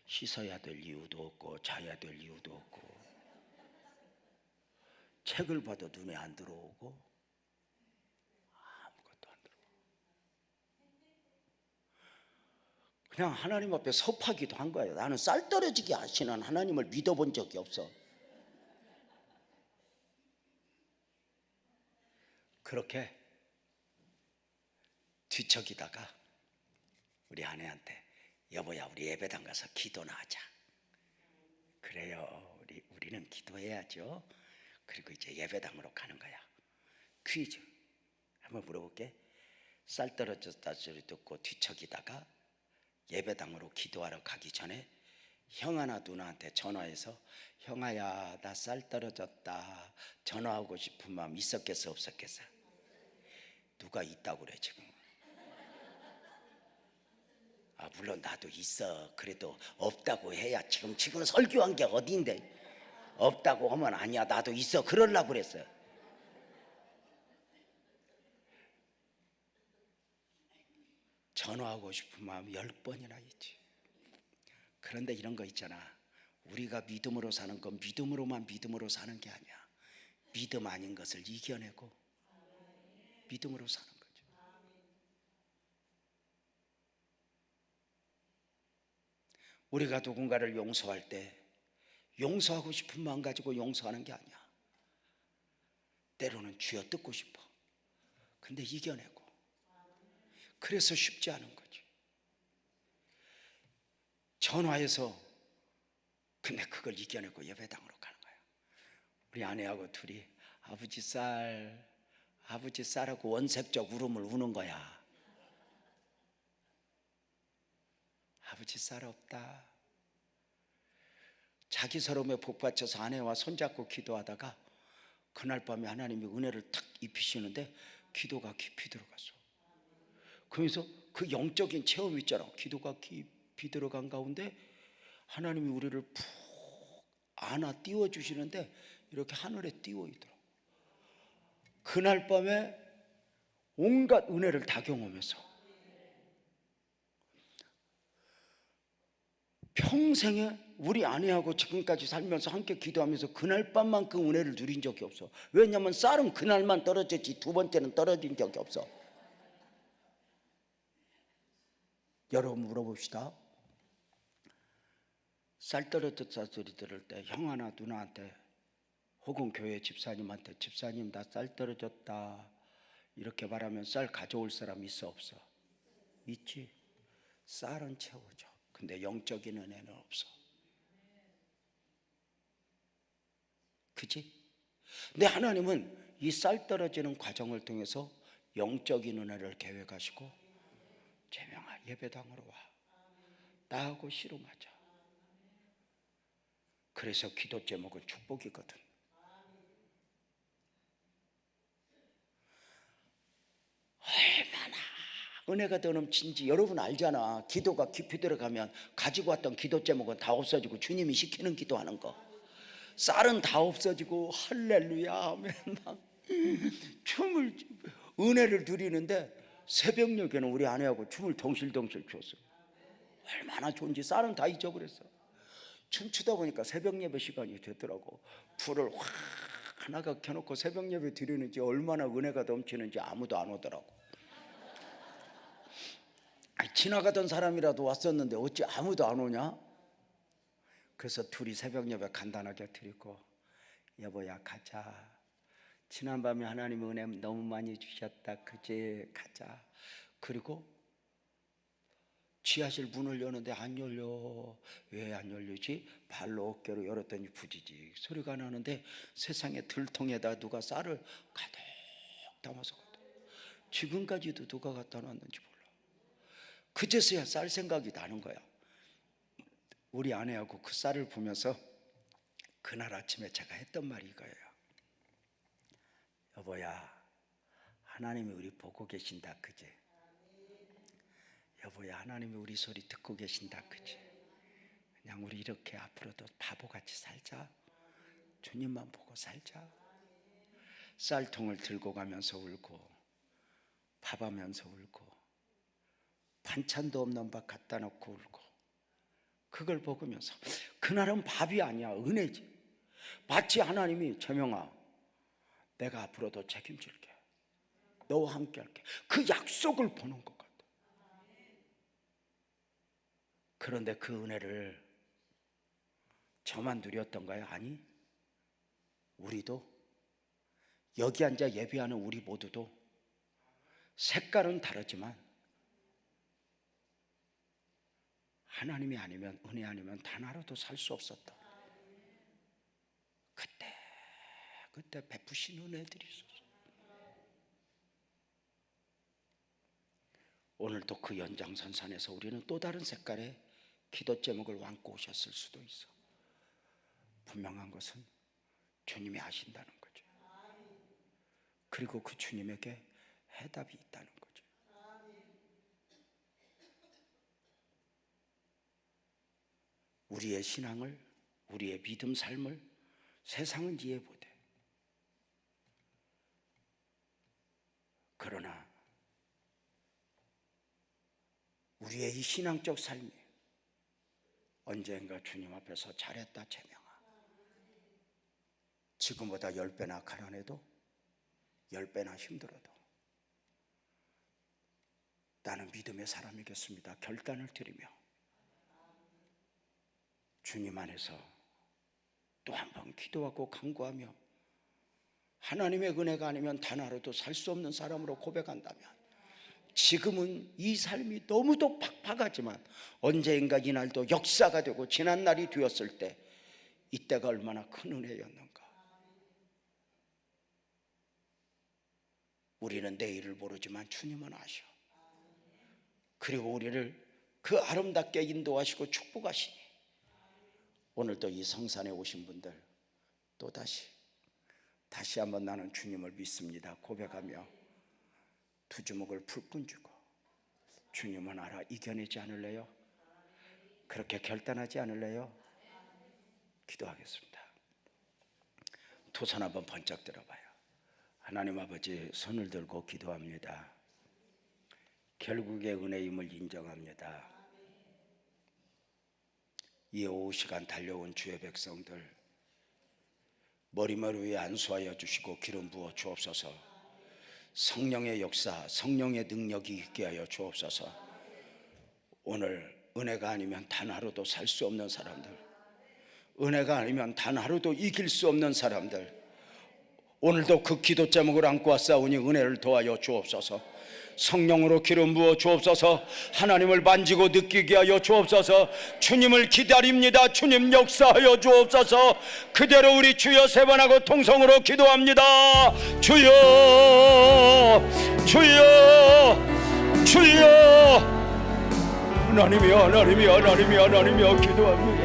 [SPEAKER 2] 씻어야 될 이유도 없고 자야 될 이유도 없고 책을 봐도 눈에 안 들어오고 아무것도 안 들어오고 그냥 하나님 앞에 섭하기도 한 거예요. 나는 쌀 떨어지게 하시는 하나님을 믿어본 적이 없어. 그렇게 뒤척이다가 우리 아내한테 여보야 우리 예배당 가서 기도나 하자. 그래요, 우리는 기도해야죠. 그리고 이제 예배당으로 가는 거야. 퀴즈 한번 물어볼게. 쌀 떨어졌다 소리 듣고 뒤척이다가 예배당으로 기도하러 가기 전에 형아나 누나한테 전화해서 형아야 나 쌀 떨어졌다 전화하고 싶은 마음 있었겠어 없었겠어? 누가 있다고 그래 지금? 물론 나도 있어. 그래도 없다고 해야 지금 설교한 게 어딘데. 없다고 하면 아니야 나도 있어 그러려고 그랬어요. 전화하고 싶은 마음 10번이나 있지. 그런데 이런 거 있잖아. 우리가 믿음으로 사는 건 믿음으로 사는 게 아니야. 믿음 아닌 것을 이겨내고 믿음으로 사는 거죠. 우리가 누군가를 용서할 때 용서하고 싶은 마음 가지고 용서하는 게 아니야. 때로는 쥐어뜯고 싶어. 근데 이겨내고. 그래서 쉽지 않은 거지. 전화해서 근데 그걸 이겨내고 예배당으로 가는 거야. 우리 아내하고 둘이 아버지 쌀하고 원색적 울음을 우는 거야. 아버지 쌀 없다. 자기 서름에 복받쳐서 아내와 손잡고 기도하다가 그날 밤에 하나님이 은혜를 탁 입히시는데 기도가 깊이 들어갔어. 그러면서 그 영적인 체험 있잖아. 기도가 깊이 들어간 가운데 하나님이 우리를 푹 안아 띄워주시는데 이렇게 하늘에 띄워 있더라고. 그날 밤에 온갖 은혜를 다 경험해서 평생에 우리 아내하고 지금까지 살면서 함께 기도하면서 그날 밤만큼 은혜를 누린 적이 없어. 왜냐하면 쌀은 그날만 떨어졌지 두 번째는 떨어진 적이 없어. 여러분 물어봅시다. 쌀 떨어졌다 소리 들을 때 형아나 누나한테 혹은 교회 집사님한테 집사님 나 쌀 떨어졌다 이렇게 말하면 쌀 가져올 사람 있어 없어? 있지. 쌀은 채워져. 근데 영적인 은혜는 없어. 그치? 근데 하나님은 이 쌀 떨어지는 과정을 통해서 영적인 은혜를 계획하시고 재명아 예배당으로 와. 나하고 씨름하자. 그래서 기도 제목은 축복이거든. 얼마나 은혜가 더 넘친지 여러분 알잖아. 기도가 깊이 들어가면 가지고 왔던 기도 제목은 다 없어지고 주님이 시키는 기도하는 거, 쌀은 다 없어지고 할렐루야 하면 막 춤을, 은혜를 드리는데 새벽녘에는 우리 아내하고 춤을 덩실덩실 췄어. 얼마나 좋은지 쌀은 다 잊어버렸어. 춤추다 보니까 새벽 예배 시간이 됐더라고. 불을 확 하나가 켜놓고 새벽 예배 드리는지 얼마나 은혜가 넘치는지 아무도 안 오더라고. 지나가던 사람이라도 왔었는데 어찌 아무도 안 오냐? 그래서 둘이 새벽 예배 간단하게 드리고, 여보야 가자. 지난밤에 하나님 은혜 너무 많이 주셨다. 그제 가자. 그리고 지하실 문을 여는데 안 열려. 왜 안 열리지? 발로 어깨로 열었더니 부지직 소리가 나는데 세상에 들통에다 누가 쌀을 가득 담아서 갔다. 지금까지도 누가 갖다 놨는지 몰라. 그제서야 쌀 생각이 나는 거야. 우리 아내하고 그 쌀을 보면서 그날 아침에 제가 했던 말이 이거예요. 여보야, 하나님이 우리 보고 계신다. 그제? 여보야, 하나님이 우리 소리 듣고 계신다. 그치? 그냥 우리 이렇게 앞으로도 바보같이 살자. 주님만 보고 살자. 쌀통을 들고 가면서 울고, 밥하면서 울고, 반찬도 없는 밥 갖다 놓고 울고, 그걸 먹으면서, 그날은 밥이 아니야, 은혜지. 마치 하나님이 재명아, 내가 앞으로도 책임질게, 너와 함께 할게, 그 약속을 보는 것 같아. 그런데 그 은혜를 저만 누렸던가요? 아니, 우리도, 여기 앉아 예배하는 우리 모두도 색깔은 다르지만 하나님이 아니면, 은혜 아니면 단 하루도 살 수 없었다. 그때 베푸신 은혜들이 있었어. 오늘도 그 연장선상에서 우리는 또 다른 색깔의 기도 제목을 안고 오셨을 수도 있어. 분명한 것은 주님이 아신다는 거죠. 그리고 그 주님에게 해답이 있다는 거죠. 우리의 신앙을, 우리의 믿음 삶을 세상은 이해 못해. 그러나 우리의 이 신앙적 삶이 언젠가 주님 앞에서 잘했다 재명아, 지금보다 10배나 가난해도 10배나 힘들어도 나는 믿음의 사람이겠습니다 결단을 드리며 주님 안에서 또 한 번 기도하고 간구하며 하나님의 은혜가 아니면 단 하루도 살 수 없는 사람으로 고백한다면, 지금은 이 삶이 너무도 팍팍하지만 언젠가 이 날도 역사가 되고 지난 날이 되었을 때 이때가 얼마나 큰 은혜였는가. 우리는 내일을 모르지만 주님은 아셔. 그리고 우리를 그 아름답게 인도하시고 축복하시니 오늘도 이 성산에 오신 분들 다시 한번 나는 주님을 믿습니다 고백하며 두 주먹을 불끈 쥐고 주님은 알아 이겨내지 않을래요? 그렇게 결단하지 않을래요? 기도하겠습니다. 두 손 한번 번쩍 들어봐요. 하나님 아버지, 손을 들고 기도합니다. 결국의 은혜임을 인정합니다. 이 오후 시간 달려온 주의 백성들 머리머리 위에 안수하여 주시고 기름 부어 주옵소서. 성령의 역사, 성령의 능력이 있게 하여 주옵소서. 오늘 은혜가 아니면 단 하루도 살 수 없는 사람들, 은혜가 아니면 단 하루도 이길 수 없는 사람들, 오늘도 그 기도 제목을 안고 왔사오니 은혜를 더하여 주옵소서. 성령으로 기름 부어 주옵소서. 하나님을 만지고 느끼게 하여 주옵소서. 주님을 기다립니다. 주님 역사하여 주옵소서. 그대로 우리 주여 세 번 하고 통성으로 기도합니다. 주여, 주여, 주여. 하나님이여, 하나님이여, 하나님이여, 하나님이여 기도합니다.